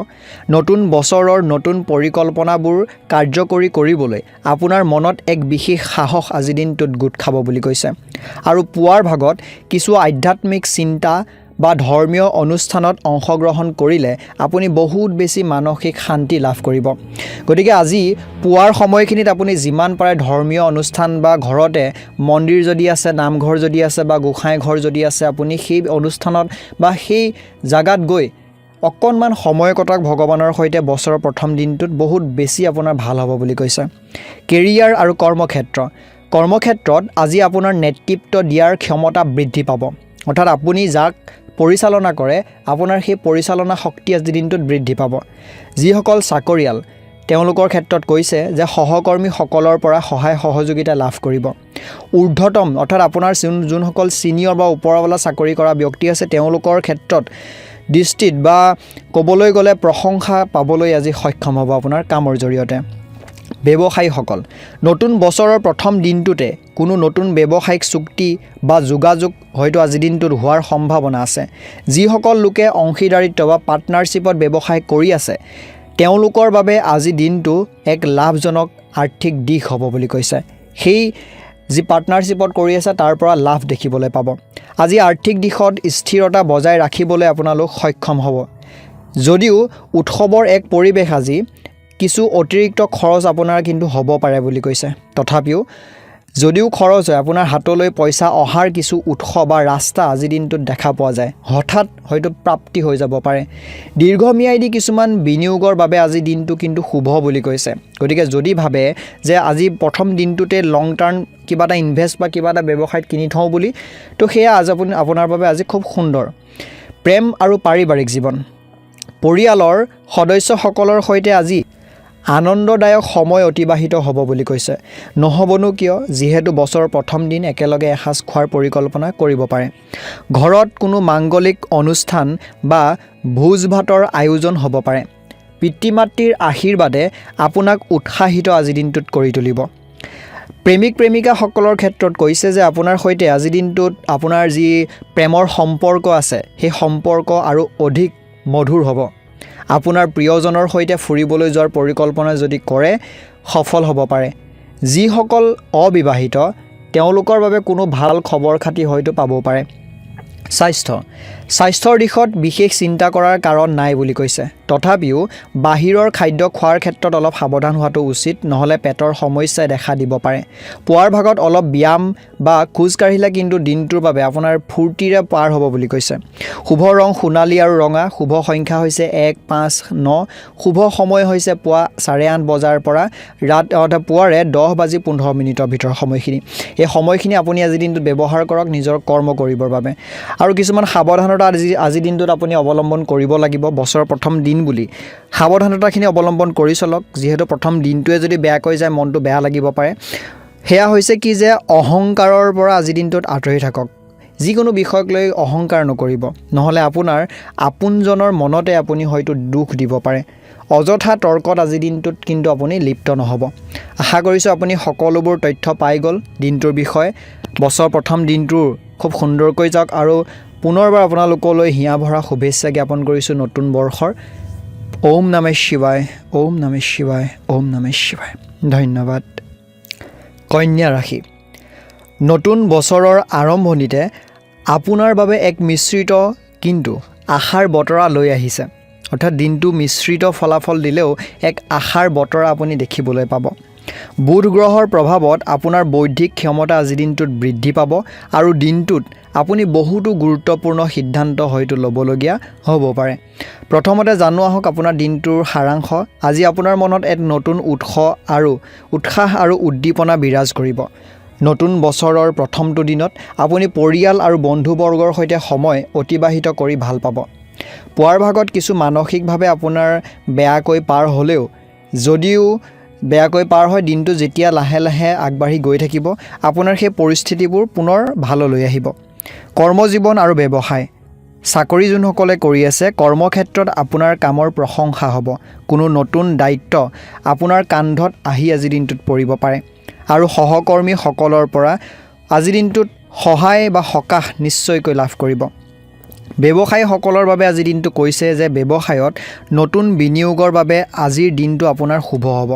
নতুন বছৰৰ নতুন পৰিকল্পনাবোৰ কাৰ্যকৰী কৰিবলৈ আপোনাৰ মনত এক বিশেষ সাহস আজি দিনটোত গোট খাব বুলি কৈছে। আৰু পুৱাৰ ভাগত কিছু আধ্যাত্মিক চিন্তা বা ধৰ্মীয় অনুষ্ঠানত অংশগ্ৰহণ কৰিলে আপুনি বহুত বেছি মানসিক শান্তি লাভ কৰিব। গতিকে আজি পুৱাৰ সময়খিনিত আপুনি যিমান পাৰে ধৰ্মীয় অনুষ্ঠান বা ঘৰতে মন্দিৰ যদি আছে, নামঘৰ যদি আছে বা গোসাঁই ঘৰ যদি আছে, আপুনি সেই অনুষ্ঠানত বা সেই জাগাত গৈ অকণমান সময় কটাওক ভগৱানৰ সৈতে। বছৰৰ প্ৰথম দিনটোত বহুত বেছি আপোনাৰ ভাল হ'ব বুলি কৈছে। কেৰিয়াৰ আৰু কৰ্মক্ষেত্ৰত আজি আপোনাৰ নেতৃত্ব দিয়াৰ ক্ষমতা বৃদ্ধি পাব। অৰ্থাৎ আপুনি যাক পৰিচালনা কৰে আপোনাৰ সেই পৰিচালনা শক্তি আজি দিনটোত বৃদ্ধি পাব। যিসকল চাকৰিয়াল তেওঁলোকৰ ক্ষেত্ৰত কৈছে যে সহকৰ্মীসকলৰ পৰা সহায় সহযোগিতা লাভ কৰিব। ঊৰ্ধ্বতম অৰ্থাৎ আপোনাৰ যোনসকল ছিনিয়ৰ বা ওপৰৱালা চাকৰি কৰা ব্যক্তি আছে তেওঁলোকৰ ক্ষেত্ৰত দৃষ্টিত বা ক'বলৈ গ'লে প্ৰশংসা পাবলৈ আজি সক্ষম হ'ব আপোনাৰ কামৰ জৰিয়তে। ব্যৱসায়ীসকল, নতুন বছৰৰ প্ৰথম দিনটোতে কোনো নতুন ব্যৱসায়িক চুক্তি বা যোগাযোগ হয়তো আজিৰ দিনটোত হোৱাৰ সম্ভাৱনা আছে। যিসকল লোকে অংশীদাৰিত্ব বা পাৰ্টনাৰশ্বিপত ব্যৱসায় কৰি আছে তেওঁলোকৰ বাবে আজি দিনটো এক লাভজনক আৰ্থিক দিশ হ'ব বুলি কৈছে। সেই যি পাৰ্টনাৰশ্বিপত কৰি আছে তাৰ পৰা লাভ দেখিবলৈ পাব। আজি আৰ্থিক দিশত স্থিৰতা বজাই ৰাখিবলৈ আপোনালোক সক্ষম হ'ব। যদিও উৎসৱৰ এক পৰিৱেশ আজি কিছু অতিৰিক্ত খৰচ আপোনাৰ কিন্তু হ'ব পাৰে বুলি কৈছে। তথাপিও যদিও খৰচ হয় আপোনাৰ হাতলৈ পইচা অহাৰ কিছু উৎস বা ৰাস্তা আজিৰ দিনটোত দেখা পোৱা যায়। হঠাৎ হয়তো প্ৰাপ্তি হৈ যাব পাৰে। দীৰ্ঘম্যাদী কিছুমান বিনিয়োগৰ বাবে আজি দিনটো কিন্তু শুভ বুলি কৈছে। গতিকে যদি ভাবে যে আজি প্ৰথম দিনটোতে লং টাৰ্ম কিবা এটা ইনভেষ্ট বা কিবা এটা ব্যৱসায়ত কিনি থওঁ বুলি, তো সেয়া আজি আপোনাৰ বাবে আজি খুব সুন্দৰ। প্ৰেম আৰু পাৰিবাৰিক জীৱন, পৰিয়ালৰ সদস্যসকলৰ সৈতে আজি আনন্দদায়ক সময় অতিবাহিত হ'ব বুলি কৈছে। নহ'বনো কিয়, যিহেতু বছৰৰ প্ৰথম দিন একেলগে এসাঁজ খোৱাৰ পৰিকল্পনা কৰিব পাৰে। ঘৰত কোনো মাংগলিক অনুষ্ঠান বা ভোজ ভাতৰ আয়োজন হ'ব পাৰে। পিতৃ মাতৃৰ আশীৰ্বাদে আপোনাক উৎসাহিত আজিৰ দিনটোত কৰি তুলিব। প্ৰেমিক প্ৰেমিকাসকলৰ ক্ষেত্ৰত কৈছে যে আপোনাৰ সৈতে আজিৰ দিনটোত আপোনাৰ যি প্ৰেমৰ সম্পৰ্ক আছে সেই সম্পৰ্ক আৰু অধিক মধুৰ হ'ব। আপোনাৰ প্ৰিয়জনৰ সৈতে ফুৰিবলৈ যোৱাৰ পৰিকল্পনা যদি কৰে সফল হ'ব পাৰে। যিসকল অবিবাহিত তেওঁলোকৰ বাবে কোনো ভাল খবৰ খাতি হয়তো পাব পাৰে। স্বাস্থ্যৰ দিশত বিশেষ চিন্তা কৰাৰ কাৰণ নাই বুলি কৈছে। তথাপিও বাহিৰৰ খাদ্য খোৱাৰ ক্ষেত্ৰত অলপ সাৱধান হোৱাটো উচিত, নহ'লে পেটৰ সমস্যাই দেখা দিব পাৰে। পুৱাৰ ভাগত অলপ ব্যায়াম বা খোজ কাঢ়িলে কিন্তু দিনটোৰ বাবে আপোনাৰ ফূৰ্তিৰে পাৰ হ'ব বুলি কৈছে। শুভ ৰং সোণালী আৰু ৰঙা, শুভ সংখ্যা হৈছে 1, 5, 9, শুভ সময় হৈছে পুৱা 8:30 বজাৰ পৰা পুৱাৰে 10:15 ভিতৰৰ সময়খিনি। এই সময়খিনি আপুনি আজিৰ দিনটোত ব্যৱহাৰ কৰক নিজৰ কৰ্ম কৰিবৰ বাবে। আৰু কিছুমান সাৱধানতা আজিৰ দিনটোত আপুনি অৱলম্বন কৰিব লাগিব। বছৰৰ প্ৰথম দিন বুলি সাৱধানতাখিনি অৱলম্বন কৰি চলক। যিহেতু প্ৰথম দিনটোৱে যদি বেয়াকৈ যায় মনটো বেয়া লাগিব পাৰে। সেয়া হৈছে কি যে অহংকাৰৰ পৰা আজিৰ দিনটোত আঁতৰি থাকক। যিকোনো বিষয়ক লৈ অহংকাৰ নকৰিব, নহ'লে আপোনাৰ আপোনজনৰ মনতে আপুনি হয়তো দুখ দিব পাৰে। অযথা তৰ্কত আজিৰ দিনটোত কিন্তু আপুনি লিপ্ত নহ'ব। আশা কৰিছোঁ আপুনি সকলোবোৰ তথ্য পাই গ'ল দিনটোৰ বিষয়ে। বছৰৰ প্ৰথম দিনটোৰ খুব সুন্দৰকৈ যাওক আৰু পুনৰবাৰ আপোনালোকলৈ হিয়া ভৰা শুভেচ্ছা জ্ঞাপন কৰিছোঁ নতুন বৰ্ষৰ। ওম নমঃ শিৱায়, ওম নমঃ শিৱায়, ওম নমঃ শিৱায়। ধন্যবাদ। কন্যা ৰাশি, নতুন বছৰৰ আৰম্ভণিতে আপোনাৰ বাবে এক মিশ্ৰিত কিন্তু আশাৰ বতৰা লৈ আহিছে। অৰ্থাৎ দিনটো মিশ্ৰিত ফলাফল দিলেও এক আশাৰ বতৰা আপুনি দেখিবলৈ পাব। বুধ গ্ৰহৰ প্ৰভাৱত আপোনাৰ বৌদ্ধিক ক্ষমতা আজিৰ দিনটোত বৃদ্ধি পাব আৰু দিনটোত আপুনি বহুতো গুৰুত্বপূৰ্ণ সিদ্ধান্ত হয়তো ল'বলগীয়া হ'ব পাৰে। প্ৰথমতে জানো আহক আপোনাৰ দিনটোৰ সাৰাংশ। আজি আপোনাৰ মনত এক নতুন উৎসাহ আৰু উদ্দীপনা বিৰাজ কৰিব। নতুন বছৰৰ প্ৰথমটো দিনত আপুনি পৰিয়াল আৰু বন্ধুবৰ্গৰ সৈতে সময় অতিবাহিত কৰি ভাল পাব। পুৱাৰ ভাগত কিছু মানসিকভাৱে আপোনাৰ বেয়াকৈ পাৰ হ'লেও যদিও বেয়াকৈ পাৰ হয় দিনটো যেতিয়া লাহে লাহে আগবাঢ়ি গৈ থাকিব আপোনাৰ সেই পৰিস্থিতিবোৰ পুনৰ ভাললৈ আহিব। কৰ্মজীৱন আৰু ব্যৱসায়, চাকৰি যোনসকলে কৰি আছে কৰ্মক্ষেত্ৰত আপোনাৰ কামৰ প্ৰশংসা হ'ব। কোনো নতুন দায়িত্ব আপোনাৰ কান্ধত আহি আজিৰ দিনটোত পৰিব পাৰে আৰু সহকৰ্মীসকলৰ পৰা আজিৰ দিনটোত সহায় বা সকাহ নিশ্চয়কৈ লাভ কৰিব। ব্যৱসায়ীসকলৰ বাবে আজিৰ দিনটো কৈছে যে ব্যৱসায়ত নতুন বিনিয়োগৰ বাবে আজিৰ দিনটো আপোনাৰ শুভ হ'ব।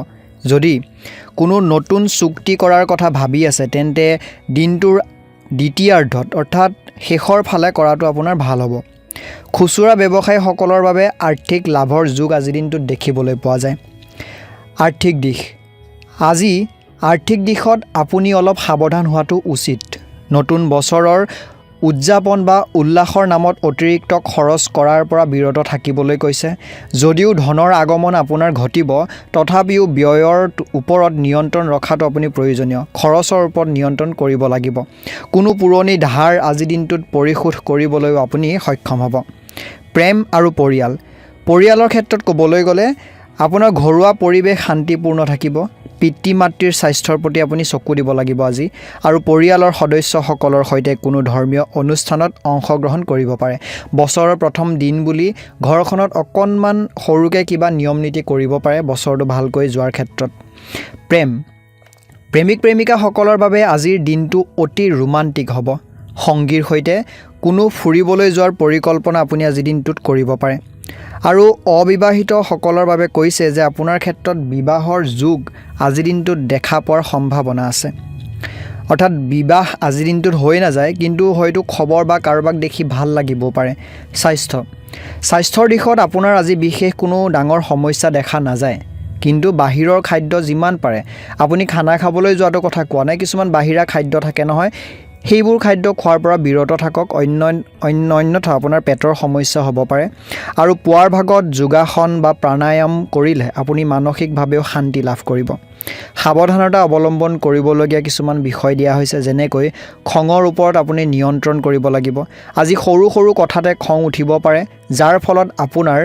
যদি কোনো নতুন চুক্তি কৰাৰ কথা ভাবি আছে তেন্তে দিনটোৰ দ্বিতীয়াৰ্ধত অৰ্থাৎ শেষৰ ফালে কৰাটো আপোনাৰ ভাল হ'ব। খুচুৰা ব্যৱসায়ীসকলৰ বাবে আৰ্থিক লাভৰ যোগ আজিৰ দিনটোত দেখিবলৈ পোৱা যায়। আৰ্থিক দিশ, আজি আৰ্থিক দিশত আপুনি অলপ সাৱধান হোৱাটো উচিত। নতুন বছৰৰ উদযাপন বা উল্লাসৰ নামত অতিৰিক্ত খৰচ কৰাৰ পৰা বিৰত থাকিবলৈ কৈছে। যদিও ধনৰ আগমন আপোনাৰ ঘটিব তথাপিও ব্যয়ৰ ওপৰত নিয়ন্ত্ৰণ ৰখাটো আপুনি প্ৰয়োজনীয়। খৰচৰ ওপৰত নিয়ন্ত্ৰণ কৰিব লাগিব। কোনো পুৰণি ধাৰ আজিৰ দিনটোত পৰিশোধ কৰিবলৈও আপুনি সক্ষম হ'ব। প্ৰেম আৰু পৰিয়ালৰ ক্ষেত্ৰত ক'বলৈ গ'লে আপোনাৰ ঘৰুৱা পৰিৱেশ শান্তিপূৰ্ণ থাকিব। পিতৃ মাতৃৰ স্বাস্থ্যৰ প্ৰতি আপুনি চকু দিব লাগিব আজি আৰু পৰিয়ালৰ সদস্যসকলৰ সৈতে কোনো ধৰ্মীয় অনুষ্ঠানত অংশগ্ৰহণ কৰিব পাৰে। বছৰৰ প্ৰথম দিন বুলি ঘৰখনত অকণমান সৰুকৈ কিবা নিয়ম নীতি কৰিব পাৰে বছৰটো ভালকৈ যোৱাৰ ক্ষেত্ৰত। প্ৰেমিক প্ৰেমিকাসকলৰ বাবে আজিৰ দিনটো অতি ৰোমান্টিক হ'ব। সংগীৰ সৈতে কোনো ফুৰিবলৈ যোৱাৰ পৰিকল্পনা আপুনি আজিৰ দিনটোত কৰিব পাৰে। আৰু অবিবাহিতসকলৰ বাবে কৈছে যে আপোনাৰ ক্ষেত্ৰত বিবাহৰ যোগ আজিৰ দিনটোত দেখা পোৱাৰ সম্ভাৱনা আছে। অৰ্থাৎ বিবাহ আজিৰ দিনটোত হৈ নাযায়, কিন্তু হয়তো খবৰ বা কাৰোবাক দেখি ভাল লাগিব পাৰে। স্বাস্থ্যৰ দিশত আপোনাৰ আজি বিশেষ কোনো ডাঙৰ সমস্যা দেখা নাযায়, কিন্তু বাহিৰৰ খাদ্য যিমান পাৰে, আপুনি খানা খাবলৈ যোৱাটো কথা কোৱা নাই, কিছুমান বাহিৰা খাদ্য থাকে নহয়, সেইবোৰ খাদ্য খোৱাৰ পৰা বিৰত থাকক, অন্যথা আপোনাৰ পেটৰ সমস্যা হ'ব পাৰে। আৰু পুৱাৰ ভাগত যোগাসন বা প্ৰাণায়াম কৰিলে আপুনি মানসিকভাৱেও শান্তি লাভ কৰিব। সাৱধানতা অৱলম্বন কৰিবলগীয়া কিছুমান বিষয় দিয়া হৈছে, যেনেকৈ খঙৰ ওপৰত আপুনি নিয়ন্ত্ৰণ কৰিব লাগিব। আজি সৰু সৰু কথাতে খং উঠিব পাৰে, যাৰ ফলত আপোনাৰ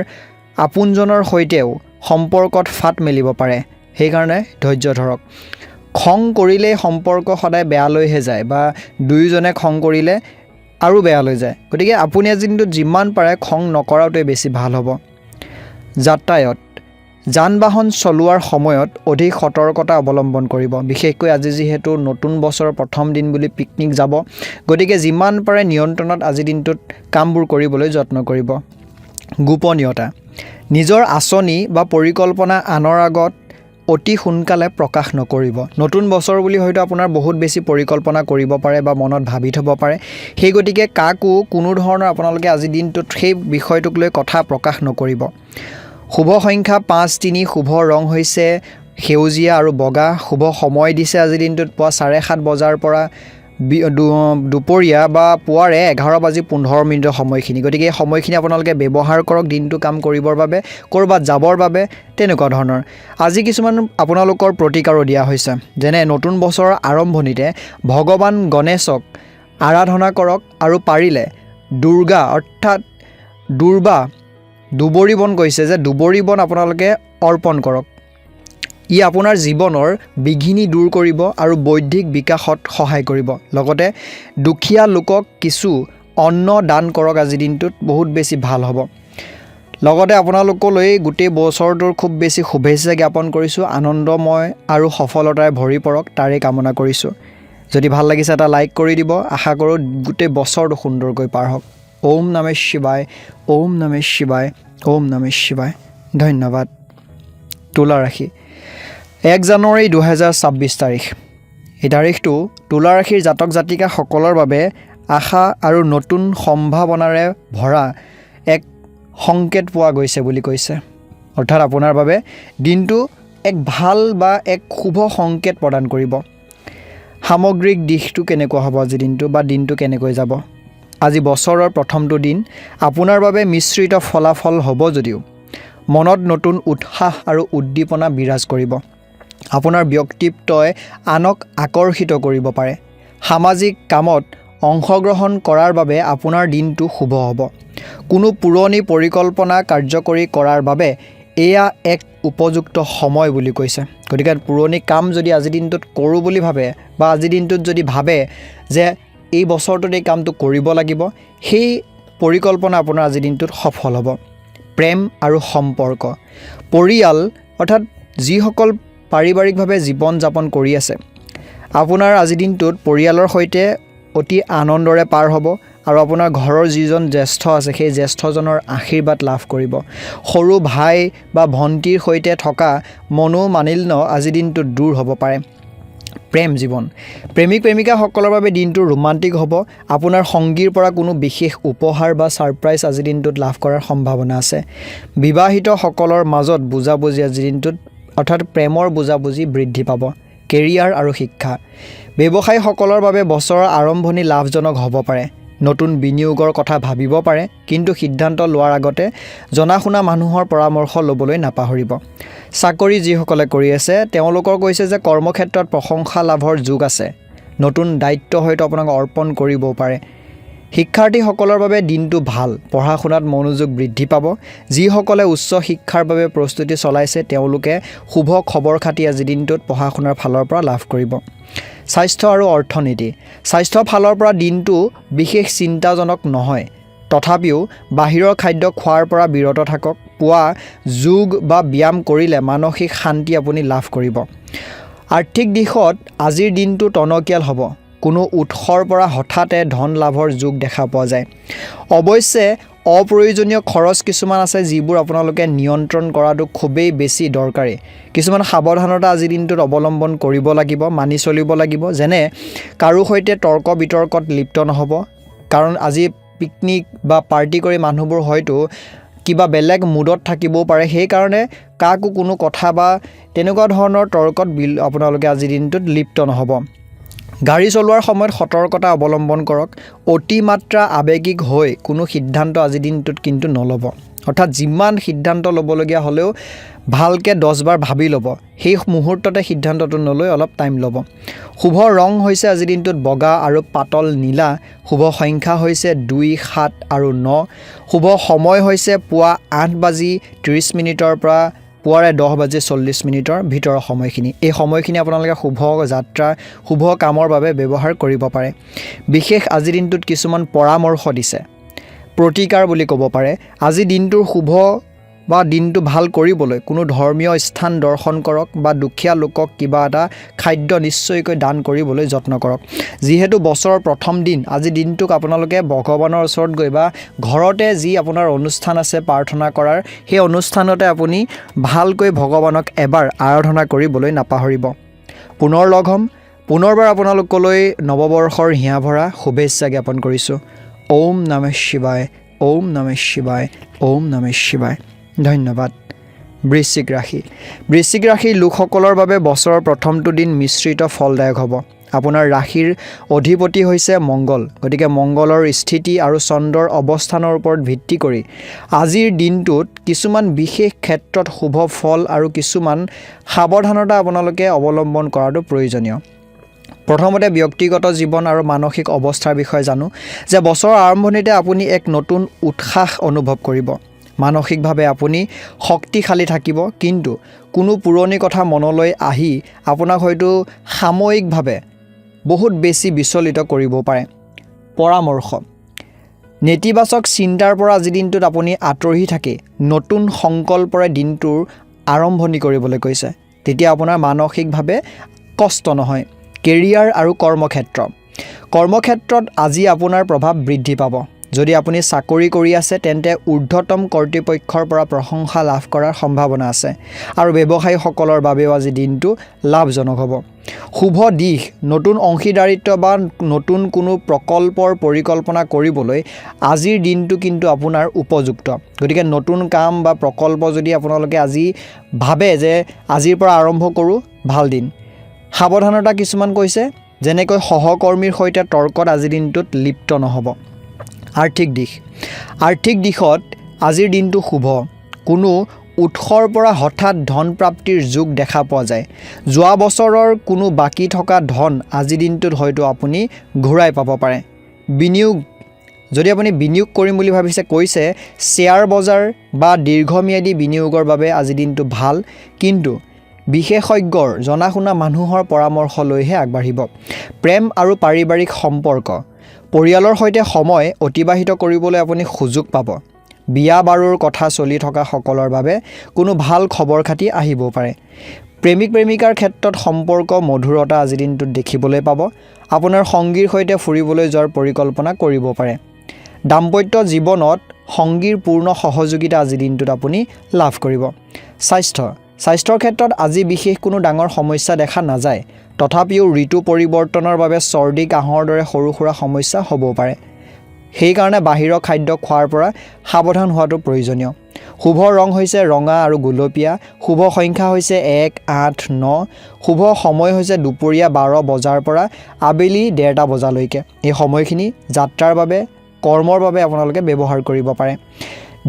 আপোনজনৰ সৈতেও সম্পৰ্কত ফাট মেলিব পাৰে। সেইকাৰণে ধৈৰ্য ধৰক। খং কৰিলেই সম্পৰ্ক সদায় বেয়ালৈহে যায়, বা দুয়োজনে খং কৰিলে আৰু বেয়ালৈ যায়। গতিকে আপুনি আজি দিনটোত যিমান পাৰে খং নকৰাটোৱে বেছি ভাল হ'ব। যাতায়াত, যান বাহন চলোৱাৰ সময়ত অধিক সতৰ্কতা অৱলম্বন কৰিব। বিশেষকৈ আজি যিহেতু নতুন বছৰৰ প্ৰথম দিন বুলি পিকনিক যাব, গতিকে যিমান পাৰে নিয়ন্ত্ৰণত আজিৰ দিনটোত কামবোৰ কৰিবলৈ যত্ন কৰিব। গোপনীয়তা, নিজৰ আঁচনি বা পৰিকল্পনা আনৰ আগত অতি সোনকালে প্ৰকাশ নকৰিব। নতুন বছৰ বুলি হয়তো আপোনাৰ বহুত বেছি পৰিকল্পনা কৰিব পাৰে বা মনত ভাবি থ'ব পাৰে, সেই গতিকে কাকো কোনো ধৰণৰ আপোনালোকে আজিৰ দিনটোত সেই বিষয়টোক লৈ কথা প্ৰকাশ নকৰিব। শুভ সংখ্যা 5-3, শুভ ৰং হৈছে সেউজীয়া আৰু বগা। শুভ সময় দিছে আজিৰ দিনটোত পুৱা 7:30 বজাৰ পৰা দুপৰীয়া বা পুৱাৰে 11:15 সময়খিনি। গতিকে এই সময়খিনি আপোনালোকে ব্যৱহাৰ কৰক দিনটো কাম কৰিবৰ বাবে, ক'ৰবাত যাবৰ বাবে, তেনেকুৱা ধৰণৰ। আজি কিছুমান আপোনালোকৰ প্ৰতিকাৰো দিয়া হৈছে, যেনে নতুন বছৰৰ আৰম্ভণিতে ভগৱান গণেশক আৰাধনা কৰক, আৰু পাৰিলে দুৰ্গা অৰ্থাৎ দুবৰি বন কৈছে যে দুবৰি বন আপোনালোকে অৰ্পণ কৰক। ই আপোনাৰ জীৱনৰ বিঘিনি দূৰ কৰিব আৰু বৌদ্ধিক বিকাশত সহায় কৰিব। লগতে দুখীয়া লোকক কিছু অন্ন দান কৰক আজিৰ দিনটোত, বহুত বেছি ভাল হ'ব। লগতে আপোনালোকলৈ গোটেই বছৰটোৰ খুব বেছি শুভেচ্ছা জ্ঞাপন কৰিছোঁ। আনন্দময় আৰু সফলতাৰে ভৰি পৰক তাৰে কামনা কৰিছোঁ। যদি ভাল লাগিছে এটা লাইক কৰি দিব। আশা কৰোঁ গোটেই বছৰটো সুন্দৰকৈ পাৰ হওক। ওম নমঃ শিৱায়, ওম নমঃ শিৱায়, ওম নমঃ শিৱায়। ধন্যবাদ। তুলা ৰাশি, 1 জানুৱাৰী 2026 তাৰিখ। এই তাৰিখটো তুলা ৰাশিৰ জাতক জাতিকাসকলৰ বাবে আশা আৰু নতুন সম্ভাৱনাৰে ভৰা এক সংকেত পোৱা গৈছে বুলি কৈছে। অৰ্থাৎ আপোনাৰ বাবে দিনটো এক ভাল বা এক শুভ সংকেত প্ৰদান কৰিব। সামগ্ৰিক দিশটো কেনেকুৱা হ'ব আজি দিনটো, বা দিনটো কেনেকৈ যাব? আজি বছৰৰ প্ৰথমটো দিন আপোনাৰ বাবে মিশ্ৰিত ফলাফল হ'ব যদিও মনত নতুন উৎসাহ আৰু উদ্দীপনা বিৰাজ কৰিব। আপোনাৰ ব্যক্তিত্বই আনক আকৰ্ষিত কৰিব পাৰে। সামাজিক কামত অংশগ্ৰহণ কৰাৰ বাবে আপোনাৰ দিনটো শুভ হ'ব। কোনো পুৰণি পৰিকল্পনা কাৰ্যকৰী কৰাৰ বাবে এয়া এক উপযুক্ত সময় বুলি কৈছে। গতিকে পুৰণি কাম যদি আজিৰ দিনটোত কৰোঁ বুলি ভাবে, বা আজিৰ দিনটোত যদি ভাবে যে এই বছৰটোত এই কামটো কৰিব লাগিব, সেই পৰিকল্পনা আপোনাৰ আজিৰ দিনটোত সফল হ'ব। প্ৰেম আৰু সম্পৰ্ক, পৰিয়াল অৰ্থাৎ যিসকল পাৰিবাৰিকভাৱে জীৱন যাপন কৰি আছে, আপোনাৰ আজিৰ দিনটোত পৰিয়ালৰ সৈতে অতি আনন্দৰে পাৰ হ'ব, আৰু আপোনাৰ ঘৰৰ যিজন জ্যেষ্ঠ আছে সেই জ্যেষ্ঠজনৰ আশীৰ্বাদ লাভ কৰিব। সৰু ভাই বা ভণ্টিৰ সৈতে থকা মনোমালিন্য আজিৰ দিনটোত দূৰ হ'ব পাৰে। প্ৰেম জীৱন, প্ৰেমিক প্ৰেমিকাসকলৰ বাবে দিনটো ৰোমান্টিক হ'ব। আপোনাৰ সংগীৰ পৰা কোনো বিশেষ উপহাৰ বা ছাৰপ্ৰাইজ আজিৰ দিনটোত লাভ কৰাৰ সম্ভাৱনা আছে। বিবাহিতসকলৰ মাজত বুজাবুজি আজিৰ দিনটোত অৰ্থাৎ প্ৰেমৰ বুজাবুজি বৃদ্ধি পাব। কেৰিয়াৰ আৰু শিক্ষা, ব্যৱসায়ীসকলৰ বাবে বছৰৰ আৰম্ভণি লাভজনক হ'ব পাৰে। নতুন বিনিয়োগৰ কথা ভাবিব পাৰে, কিন্তু সিদ্ধান্ত লোৱাৰ আগতে জনা শুনা মানুহৰ পৰামৰ্শ ল'বলৈ নাপাহৰিব। চাকৰি যিসকলে কৰি আছে তেওঁলোকৰ কৈছে যে কৰ্মক্ষেত্ৰত প্ৰশংসা লাভৰ যোগ আছে। নতুন দায়িত্ব হয়তো আপোনাক অৰ্পণ কৰিবও পাৰে। শিক্ষাৰ্থীসকলৰ বাবে দিনটো ভাল, পঢ়া শুনাত মনোযোগ বৃদ্ধি পাব। যিসকলে উচ্চ শিক্ষাৰ বাবে প্ৰস্তুতি চলাইছে তেওঁলোকে শুভ খবৰ খাতি আজিৰ দিনটোত পঢ়া শুনাৰ ফালৰ পৰা লাভ কৰিব। স্বাস্থ্য আৰু অৰ্থনীতি, স্বাস্থ্যৰ ফালৰ পৰা দিনটো বিশেষ চিন্তাজনক নহয়, তথাপিও বাহিৰৰ খাদ্য খোৱাৰ পৰা বিৰত থাকক। পুৱা যোগ বা ব্যায়াম কৰিলে মানসিক শান্তি আপুনি লাভ কৰিব। আৰ্থিক দিশত আজিৰ দিনটো টনকিয়াল হ'ব। কোনো উৎসৰ পৰা হঠাতে ধন লাভৰ যোগ দেখা পোৱা যায়। অৱশ্যে অপ্ৰয়োজনীয় খৰচ কিছুমান আছে যিবোৰ আপোনালোকে নিয়ন্ত্ৰণ কৰাটো খুবেই বেছি দৰকাৰী কিছুমান সাৱধানতা আজিৰ দিনটোত অৱলম্বন কৰিব লাগিব মানি চলিব লাগিব যেনে কাৰো সৈতে তৰ্ক বিতৰ্কত লিপ্ত নহ'ব কাৰণ আজি পিকনিক বা পাৰ্টি কৰি মানুহবোৰ হয়তো কিবা বেলেগ মুডত থাকিবও পাৰে সেই কাৰণে কাকো কোনো কথা বা তেনেকুৱা ধৰণৰ তৰ্কত আপোনালোকে আজিৰ দিনটোত লিপ্ত নহ'ব গাড়ী চলোৱাৰ সময়ত সতৰ্কতা অৱলম্বন কৰক অতিমাত্ৰা আৱেগিক হৈ কোনো সিদ্ধান্ত আজিৰ দিনটোত কিন্তু নল'ব অৰ্থাৎ যিমান সিদ্ধান্ত ল'বলগীয়া হ'লেও ভালকৈ 10 বাৰ ভাবি ল'ব সেই মুহূৰ্ততে সিদ্ধান্তটো নলৈ অলপ টাইম ল'ব শুভ ৰং হৈছে আজিৰ দিনটোত বগা আৰু পাতল নীলা শুভ সংখ্যা হৈছে 2 7 আৰু 9 শুভ সময় হৈছে পুৱা 8:30 পৰা পুৱাৰে 10:40 ভিতৰৰ সময়খিনি এই সময়খিনি আপোনালোকে শুভ যাত্ৰা শুভ কামৰ বাবে ব্যৱহাৰ কৰিব পাৰে বিশেষ আজিৰ দিনটোত কিছুমান পৰামৰ্শ দিছে প্ৰতিকাৰ বুলি ক'ব পাৰে আজি দিনটোৰ শুভ বা দিনটো ভাল কৰিবলৈ কোনো ধৰ্মীয় স্থান দৰ্শন কৰক বা দুখীয়া লোকক কিবা এটা খাদ্য নিশ্চয়কৈ দান কৰিবলৈ যত্ন কৰক যিহেতু বছৰৰ প্ৰথম দিন আজি দিনটোক আপোনালোকে ভগৱানৰ ওচৰত গৈ বা ঘৰতে যি আপোনাৰ অনুষ্ঠান আছে প্ৰাৰ্থনা কৰাৰ সেই অনুষ্ঠানতে আপুনি ভালকৈ ভগৱানক এবাৰ আৰাধনা কৰিবলৈ নাপাহৰিব পুনৰ লগ হ'ম পুনৰবাৰ আপোনালোকলৈ নৱবৰ্ষৰ হিয়া ভৰা শুভেচ্ছা জ্ঞাপন কৰিছোঁ ওম নমঃ শিৱায় ওম নমঃ শিৱায় ওম নমঃ শিৱায় ধন্যবাদ বৃশ্চিক ৰাশি লোকসকলৰ বাবে বছৰৰ প্ৰথমটো দিন মিশ্ৰিত ফলদায়ক হ'ব আপোনাৰ ৰাশিৰ অধিপতি হৈছে মংগল গতিকে মংগলৰ স্থিতি আৰু চন্দ্ৰৰ অৱস্থানৰ ওপৰত ভিত্তি কৰি আজিৰ দিনটোত কিছুমান বিশেষ ক্ষেত্ৰত শুভ ফল আৰু কিছুমান সাৱধানতা আপোনালোকে অৱলম্বন কৰাটো প্ৰয়োজনীয় প্ৰথমতে ব্যক্তিগত জীৱন আৰু মানসিক অৱস্থাৰ বিষয়ে জানো যে বছৰৰ আৰম্ভণিতে আপুনি এক নতুন উৎসাহ অনুভৱ কৰিব মানসিকভাৱে আপুনি শক্তিশালী থাকিব কিন্তু কোনো পুৰণি কথা মনলৈ আহি আপোনাক হয়তো সাময়িকভাৱে বহুত বেছি বিচলিত কৰিব পাৰে পৰামৰ্শ নেতিবাচক চিন্তাৰ পৰা আজি দিনটোত আপুনি আঁতৰি থাকি নতুন সংকল্পৰে দিনটোৰ আৰম্ভণি কৰিবলৈ কৈছে তেতিয়া আপোনাৰ মানসিকভাৱে কষ্ট নহয় কেৰিয়াৰ আৰু কৰ্মক্ষেত্ৰত আজি আপোনাৰ প্ৰভাৱ বৃদ্ধি পাব যদি আপুনি চাকৰি কৰি আছে তেন্তে ঊৰ্ধ্বতম কৰ্তৃপক্ষৰ পৰা প্ৰশংসা লাভ কৰাৰ সম্ভাৱনা আছে আৰু ব্যৱসায়ীসকলৰ বাবেও আজি দিনটো লাভজনক হ'ব শুভ দিশ নতুন অংশীদাৰিত্ব বা নতুন কোনো প্ৰকল্পৰ পৰিকল্পনা কৰিবলৈ আজিৰ দিনটো কিন্তু আপোনাৰ উপযুক্ত গতিকে নতুন কাম বা প্ৰকল্প যদি আপোনালোকে আজি ভাবে যে আজিৰ পৰা আৰম্ভ কৰোঁ ভাল দিন সাৱধানতা কিছুমান কৈছে যেনেকৈ সহকৰ্মীৰ সৈতে তৰ্কত আজিৰ দিনটোত লিপ্ত নহ'ব আৰ্থিক দিশত আজিৰ দিনটো শুভ কোনো উৎসৰ পৰা হঠাৎ ধন প্ৰাপ্তিৰ যোগ দেখা পোৱা যায় যোৱা বছৰৰ কোনো বাকী থকা ধন আজিৰ দিনটোত হয়তো আপুনি ঘূৰাই পাব পাৰে যদি আপুনি বিনিয়োগ কৰিম বুলি ভাবিছে কৈছে শ্বেয়াৰ বজাৰ বা দীৰ্ঘম্যাদী বিনিয়োগৰ বাবে আজিৰ দিনটো ভাল কিন্তু বিশেষজ্ঞৰ জনাশুনা মানুহৰ পৰামৰ্শ লৈহে আগবাঢ়িব প্ৰেম আৰু পাৰিবাৰিক সম্পৰ্ক পৰিয়ালৰ সৈতে সময় অতিবাহিত কৰিবলৈ আপুনি সুযোগ পাব বিয়া বাৰুৰ কথা চলি থকা সকলৰ বাবে কোনো ভাল খবৰ খাতি আহিব পাৰে প্ৰেমিকাৰ ক্ষেত্ৰত সম্পৰ্ক মধুৰতা আজিৰ দিনটোত দেখিবলৈ পাব আপোনাৰ সংগীৰ সৈতে ফুৰিবলৈ যোৱাৰ পৰিকল্পনা কৰিব পাৰে দাম্পত্য জীৱনত সংগীৰ পূৰ্ণ সহযোগিতা আজিৰ দিনটোত আপুনি লাভ কৰিব স্বাস্থ্যৰ ক্ষেত্ৰত আজি বিশেষ কোনো ডাঙৰ সমস্যা দেখা নাযায় তথাপিও ঋতু পৰিৱৰ্তনৰ বাবে চৰ্দি কাহৰ দৰে সৰু সুৰা সমস্যা হ'ব পাৰে সেইকাৰণে বাহিৰৰ খাদ্য খোৱাৰ পৰা সাৱধান হোৱাটো প্ৰয়োজনীয় শুভ ৰং হৈছে ৰঙা আৰু গুলপীয়া শুভ সংখ্যা হৈছে 1 8 9 শুভ সময় হৈছে দুপৰীয়া 12 বজাৰ পৰা আবেলি 1:30 বজালৈকে এই সময়খিনি যাত্ৰাৰ বাবে কৰ্মৰ বাবে আপোনালোকে ব্যৱহাৰ কৰিব পাৰে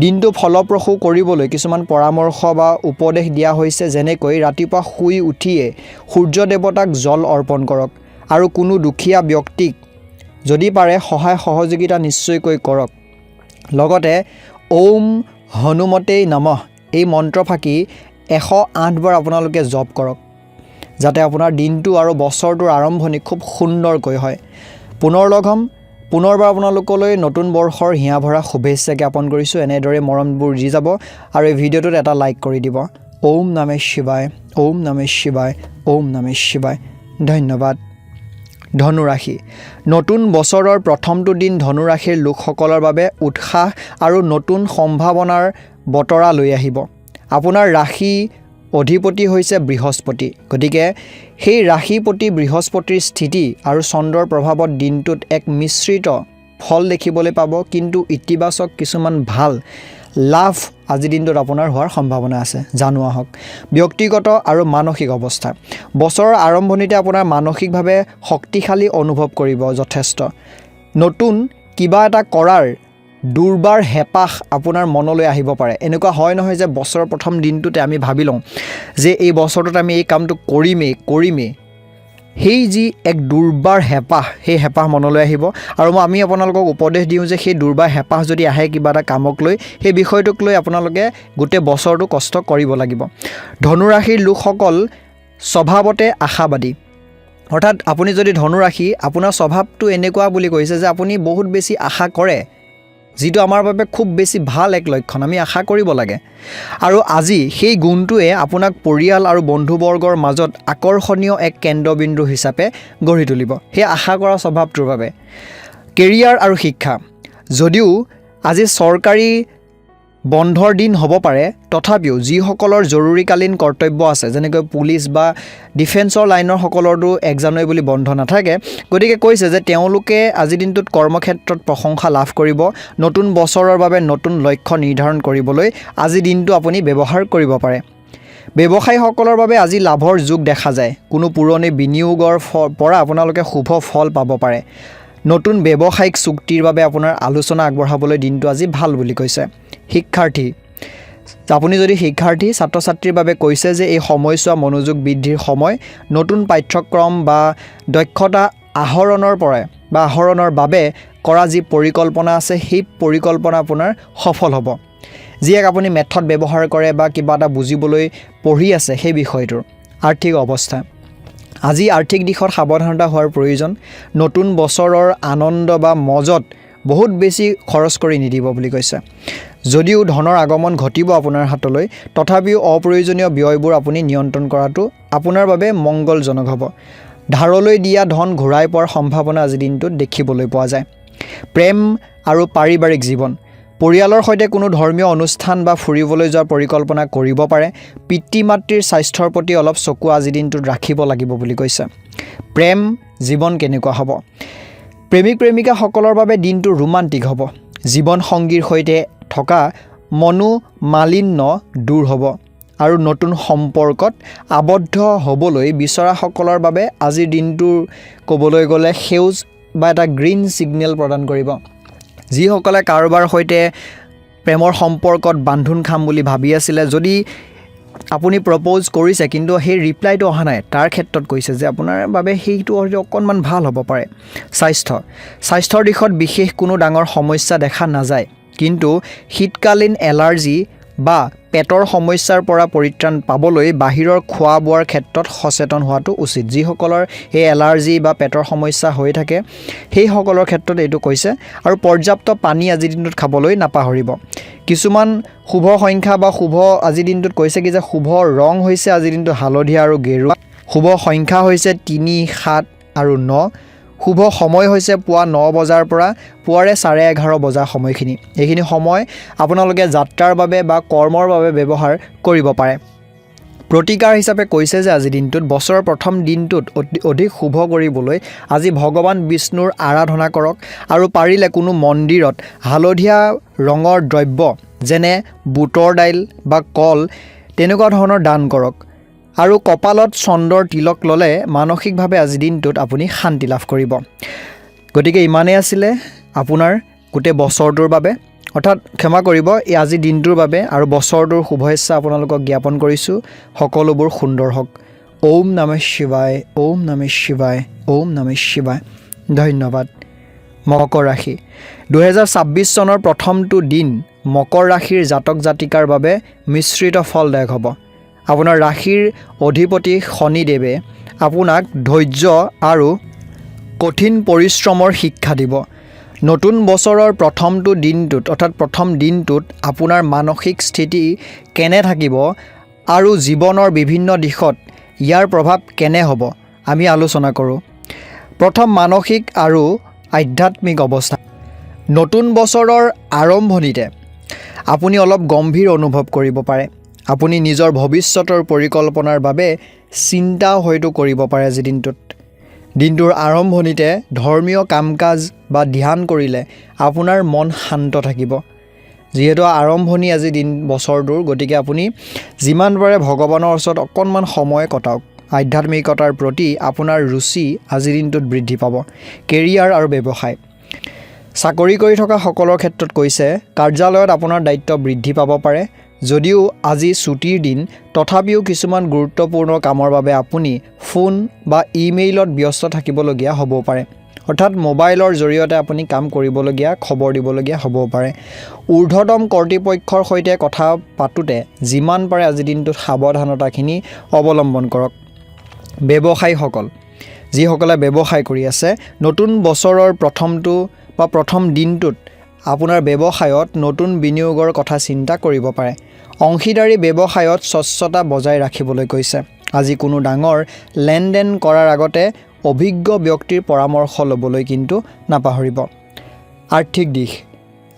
দিনটো ফলপ্ৰসূ কৰিবলৈ কিছুমান পৰামৰ্শ বা উপদেশ দিয়া হৈছে যেনেকৈ ৰাতিপুৱা শুই উঠিয়ে সূৰ্য দেৱতাক জল অৰ্পণ কৰক আৰু কোনো দুখীয়া ব্যক্তিক যদি পাৰে সহায় সহযোগিতা নিশ্চয়কৈ কৰক লগতে ওম হনুমতে নমঃ এই মন্ত্ৰ ফাঁকি 108 বাৰ আপোনালোকে জপ কৰক যাতে আপোনাৰ দিনটো আৰু বছৰটোৰ আৰম্ভণি খুব সুন্দৰকৈ হয় পুনৰ লগ হ'ম পুনৰবাৰ আপোনালোকলৈ নতুন বৰ্ষৰ হিয়া ভৰা শুভেচ্ছা জ্ঞাপন কৰিছোঁ এনেদৰে মৰমবোৰ দি যাব আৰু এই ভিডিঅ'টোত এটা লাইক কৰি দিব ওম নমঃ শিৱায় ওম নমঃ শিৱায় ওম নমঃ শিৱায় ধন্যবাদ ধনুৰাশি নতুন বছৰৰ প্ৰথমটো দিন ধনুৰাশিৰ লোকসকলৰ বাবে উৎসাহ আৰু নতুন সম্ভাৱনাৰ বতৰা লৈ আহিব। আপোনাৰ ৰাশি অধিপতি হৈছে বৃহস্পতি, গতিকে সেই ৰাশিপতি বৃহস্পতিৰ স্থিতি আৰু চন্দ্ৰৰ প্ৰভাৱত দিনটোত এক মিশ্ৰিত ফল দেখিবলৈ পাব, কিন্তু ইতিবাচক কিছুমান ভাল লাভ আজিৰ দিনটোত আপোনাৰ হোৱাৰ সম্ভাৱনা আছে। জানো আহক ব্যক্তিগত আৰু মানসিক অৱস্থা। বছৰৰ আৰম্ভণিতে আপোনাৰ মানসিকভাৱে শক্তিশালী অনুভৱ কৰিব যথেষ্ট। নতুন কিবা এটা কৰাৰ দুৰ্বাৰ হেঁপাহ আপোনাৰ মনলৈ আহিব পাৰে। এনেকুৱা হয় নহয় যে বছৰৰ প্ৰথম দিনটোতে আমি ভাবি লওঁ যে এই বছৰটোত আমি এই কামটো কৰিমেই। সেই যি এক দুৰ্বাৰ হেঁপাহ, সেই হেঁপাহ মনলৈ আহিব। আৰু আমি আপোনালোকক উপদেশ দিওঁ যে সেই দুৰ্বাৰ হেঁপাহ যদি আহে কিবা এটা কামক লৈ, সেই বিষয়টোক লৈ আপোনালোকে গোটেই বছৰটো কষ্ট কৰিব লাগিব। ধনুৰাশিৰ লোকসকল স্বভাৱতে আশাবাদী, অৰ্থাৎ আপুনি যদি ধনুৰাশি, আপোনাৰ স্বভাৱটো এনেকুৱা বুলি কৈছে যে আপুনি বহুত বেছি আশা কৰে, যিটো আমাৰ বাবে খুব বেছি ভাল এক লক্ষণ। আমি আশা কৰিব লাগে। আৰু আজি সেই গুণটোৱে আপোনাক পৰিয়াল আৰু বন্ধুবৰ্গৰ মাজত আকৰ্ষণীয় এক কেন্দ্ৰবিন্দু হিচাপে গঢ়ি তুলিব, সেই আশা কৰা স্বভাৱটোৰ বাবে। কেৰিয়াৰ আৰু শিক্ষা, যদিও আজি চৰকাৰী বন্ধৰ দিন হ'ব পাৰে, তথাপিও যিসকলৰ জৰুৰীকালীন কৰ্তব্য আছে, যেনেকৈ পুলিচ বা ডিফেন্সৰ লাইনৰ সকলৰতো 1 জানুৱাৰী বুলি বন্ধ নাথাকে, গতিকে কৈছে যে তেওঁলোকে আজিৰ দিনটোত কৰ্মক্ষেত্ৰত প্ৰশংসা লাভ কৰিব। নতুন বছৰৰ বাবে নতুন লক্ষ্য নিৰ্ধাৰণ কৰিবলৈ আজিৰ দিনটো আপুনি ব্যৱহাৰ কৰিব পাৰে। ব্যৱসায়ীসকলৰ বাবে আজি লাভৰ যোগ দেখা যায়। কোনো পুৰণি বিনিয়োগৰ পৰা আপোনালোকে শুভ ফল পাব পাৰে। নতুন ব্যৱসায়িক চুক্তিৰ বাবে আপোনাৰ আলোচনা আগবঢ়াবলৈ দিনটো আজি ভাল বুলি কৈছে। শিক্ষাৰ্থী, আপুনি যদি শিক্ষাৰ্থী ছাত্ৰ ছাত্ৰীৰ বাবে কৈছে যে এই সময়ছোৱা মনোযোগ বৃদ্ধিৰ সময়। নতুন পাঠ্যক্ৰম বা দক্ষতা আহৰণৰ বাবে কৰা যি পৰিকল্পনা আছে, সেই পৰিকল্পনা আপোনাৰ সফল হ'ব। যিয়ে আপুনি মেথড ব্যৱহাৰ কৰে বা কিবা এটা বুজিবলৈ পঢ়ি আছে সেই বিষয়টোৰ। আৰ্থিক অৱস্থা, আজি আৰ্থিক দিশত সাৱধানতা হোৱাৰ প্ৰয়োজন। নতুন বছৰৰ আনন্দ বা মজত বহুত বেছি খৰচ কৰি নিদিব বুলি কৈছে। যদিও ধনৰ আগমন ঘটিব আপোনাৰ হাতলৈ, তথাপিও অপ্ৰয়োজনীয় ব্যয়বোৰ আপুনি নিয়ন্ত্ৰণ কৰাটো আপোনাৰ বাবে মংগলজনক হ'ব। ধাৰলৈ দিয়া ধন ঘূৰাই পোৱাৰ সম্ভাৱনা আজিৰ দিনটোত দেখিবলৈ পোৱা যায়। প্ৰেম আৰু পাৰিবাৰিক জীৱন, পৰিয়ালৰ সৈতে কোনো ধৰ্মীয় অনুষ্ঠান বা ফুৰিবলৈ যোৱাৰ পৰিকল্পনা কৰিব পাৰে। পিতৃ মাতৃৰ স্বাস্থ্যৰ প্ৰতি অলপ চকু আজিৰ দিনটোত ৰাখিব লাগিব বুলি কৈছে। প্ৰেম জীৱন কেনেকুৱা হ'ব? প্ৰেমিক প্ৰেমিকাসকলৰ বাবে দিনটো ৰোমান্টিক হ'ব। জীৱন সংগীৰ সৈতে থকা মনোমালিন্য দূৰ হ'ব আৰু নতুন সম্পৰ্কত আবদ্ধ হ'বলৈ বিচৰাসকলৰ বাবে আজিৰ দিনটোৰ ক'বলৈ গ'লে সেউজ বা এটা গ্ৰীণ ছিগনেল প্ৰদান কৰিব। যিসকলে কাৰোবাৰ সৈতে প্ৰেমৰ সম্পৰ্কত বান্ধোন খাম বুলি ভাবি আছিলে, যদি আপুনি প্ৰপ'জ কৰিছে কিন্তু সেই ৰিপ্লাইটো অহা নাই, তাৰ ক্ষেত্ৰত কৈছে যে আপোনাৰ বাবে সেইটো অকণমান ভাল হ'ব পাৰে। স্বাস্থ্যৰ দিশত বিশেষ কোনো ডাঙৰ সমস্যা দেখা নাযায়, কিন্তু শীতকালীন এলাৰ্জি বা পেটৰ সমস্যাৰ পৰা পৰিত্ৰাণ পাবলৈ বাহিৰৰ খোৱা বোৱাৰ ক্ষেত্ৰত সচেতন হোৱাটো উচিত। যিসকলৰ এই এলাৰ্জি বা পেটৰ সমস্যা হৈ থাকে, সেইসকলৰ ক্ষেত্ৰত এইটো কৈছে। আৰু পৰ্যাপ্ত পানী আজিৰ দিনটোত খাবলৈ নাপাহৰিব। কিছুমান শুভ সংখ্যা বা আজিৰ দিনটোত কৈছে কি যে শুভ ৰং হৈছে আজিৰ দিনটো হালধীয়া আৰু গেৰুৱা। শুভ সংখ্যা হৈছে 3, 7 আৰু 9। শুভ সময় হৈছে পুৱা 9 বজাৰ পৰা পুৱাৰে 11:30 বজাৰ সময়খিনি। এইখিনি সময় আপোনালোকে যাত্ৰাৰ বাবে বা কৰ্মৰ বাবে ব্যৱহাৰ কৰিব পাৰে। প্ৰতিকাৰ হিচাপে কৈছে যে আজিৰ দিনটোত বছৰৰ প্ৰথম দিনটোত অধিক শুভ কৰিবলৈ আজি ভগৱান বিষ্ণুৰ আৰাধনা কৰক আৰু পাৰিলে কোনো মন্দিৰত হালধীয়া ৰঙৰ দ্ৰব্য যেনে বুটৰ দাইল বা কল তেনেকুৱা ধৰণৰ দান কৰক। আৰু কপালত চন্দ্ৰৰ তিলক ল'লে মানসিকভাৱে আজিৰ দিনটোত আপুনি শান্তি লাভ কৰিব। গতিকে ইমানেই আছিলে আপোনাৰ গোটেই বছৰটোৰ বাবে, অৰ্থাৎ ক্ষমা কৰিব, এই আজিৰ দিনটোৰ বাবে আৰু বছৰটোৰ শুভেচ্ছা আপোনালোকক জ্ঞাপন কৰিছোঁ। সকলোবোৰ সুন্দৰ হওক। ওম নমঃ শিৱায়, ওম নমঃ শিৱায়, ওম নমঃ শিৱায়। ধন্যবাদ। মকৰ ৰাশি, 2026 চনৰ প্ৰথমটো দিন মকৰ ৰাশিৰ জাতক জাতিকাৰ বাবে মিশ্ৰিত ফলদায়ক হ'ব। আপোনাৰ ৰাশিৰ অধিপতি শনিদেৱে আপোনাক ধৈৰ্য আৰু কঠিন পৰিশ্ৰমৰ শিক্ষা দিব। নতুন বছৰৰ প্ৰথমটো দিনটোত অৰ্থাৎ প্ৰথম দিনটোত আপোনাৰ মানসিক স্থিতি কেনে থাকিব আৰু জীৱনৰ বিভিন্ন দিশত ইয়াৰ প্ৰভাৱ কেনে হ'ব আমি আলোচনা কৰোঁ। প্ৰথম মানসিক আৰু আধ্যাত্মিক অৱস্থা। নতুন বছৰৰ আৰম্ভণিতে আপুনি অলপ গম্ভীৰ অনুভৱ কৰিব পাৰে। আপুনি নিজৰ ভৱিষ্যতৰ পৰিকল্পনাৰ বাবে চিন্তাও হয়তো কৰিব পাৰে আজি দিনটোত। দিনটোৰ আৰম্ভণিতে ধৰ্মীয় কাম কাজ বা ধ্যান কৰিলে আপোনাৰ মন শান্ত থাকিব। যিহেতু আৰম্ভণি আজি বছৰটোৰ, গতিকে আপুনি যিমান পাৰে ভগৱানৰ ওচৰত অকণমান সময় কটাওক। আধ্যাত্মিকতাৰ প্ৰতি আপোনাৰ ৰুচি আজিৰ দিনটোত বৃদ্ধি পাব। কেৰিয়াৰ আৰু ব্যৱসায়। চাকৰি কৰি থকা সকলৰ ক্ষেত্ৰত কৈছে কাৰ্যালয়ত আপোনাৰ দায়িত্ব বৃদ্ধি পাব পাৰে। যদিও আজি ছুটিৰ দিন, তথাপিও কিছুমান গুৰুত্বপূৰ্ণ কামৰ বাবে আপুনি ফোন বা ইমেইলত ব্যস্ত থাকিবলগীয়া হ'ব পাৰে। অৰ্থাৎ মোবাইলৰ জৰিয়তে আপুনি কাম কৰিবলগীয়া, খবৰ দিবলগীয়া হ'ব পাৰে। ঊৰ্ধ্বতম কৰ্তৃপক্ষৰ সৈতে কথা পাতোঁতে যিমান পাৰে আজি দিনটোত সাৱধানতাখিনি অৱলম্বন কৰক। ব্যৱসায়ীসকল, যিসকলে ব্যৱসায় কৰি আছে, নতুন বছৰৰ প্ৰথম দিনটোত আপোনাৰ ব্যৱসায়ত নতুন বিনিয়োগৰ কথা চিন্তা কৰিব পাৰে। অংশীদাৰী ব্যৱসায়ত স্বচ্ছতা বজাই ৰাখিবলৈ কৈছে। আজি কোনো ডাঙৰ লেনদেন কৰাৰ আগতে অভিজ্ঞ ব্যক্তিৰ পৰামৰ্শ ল'বলৈ কিন্তু নাপাহৰিব। আৰ্থিক দিশ।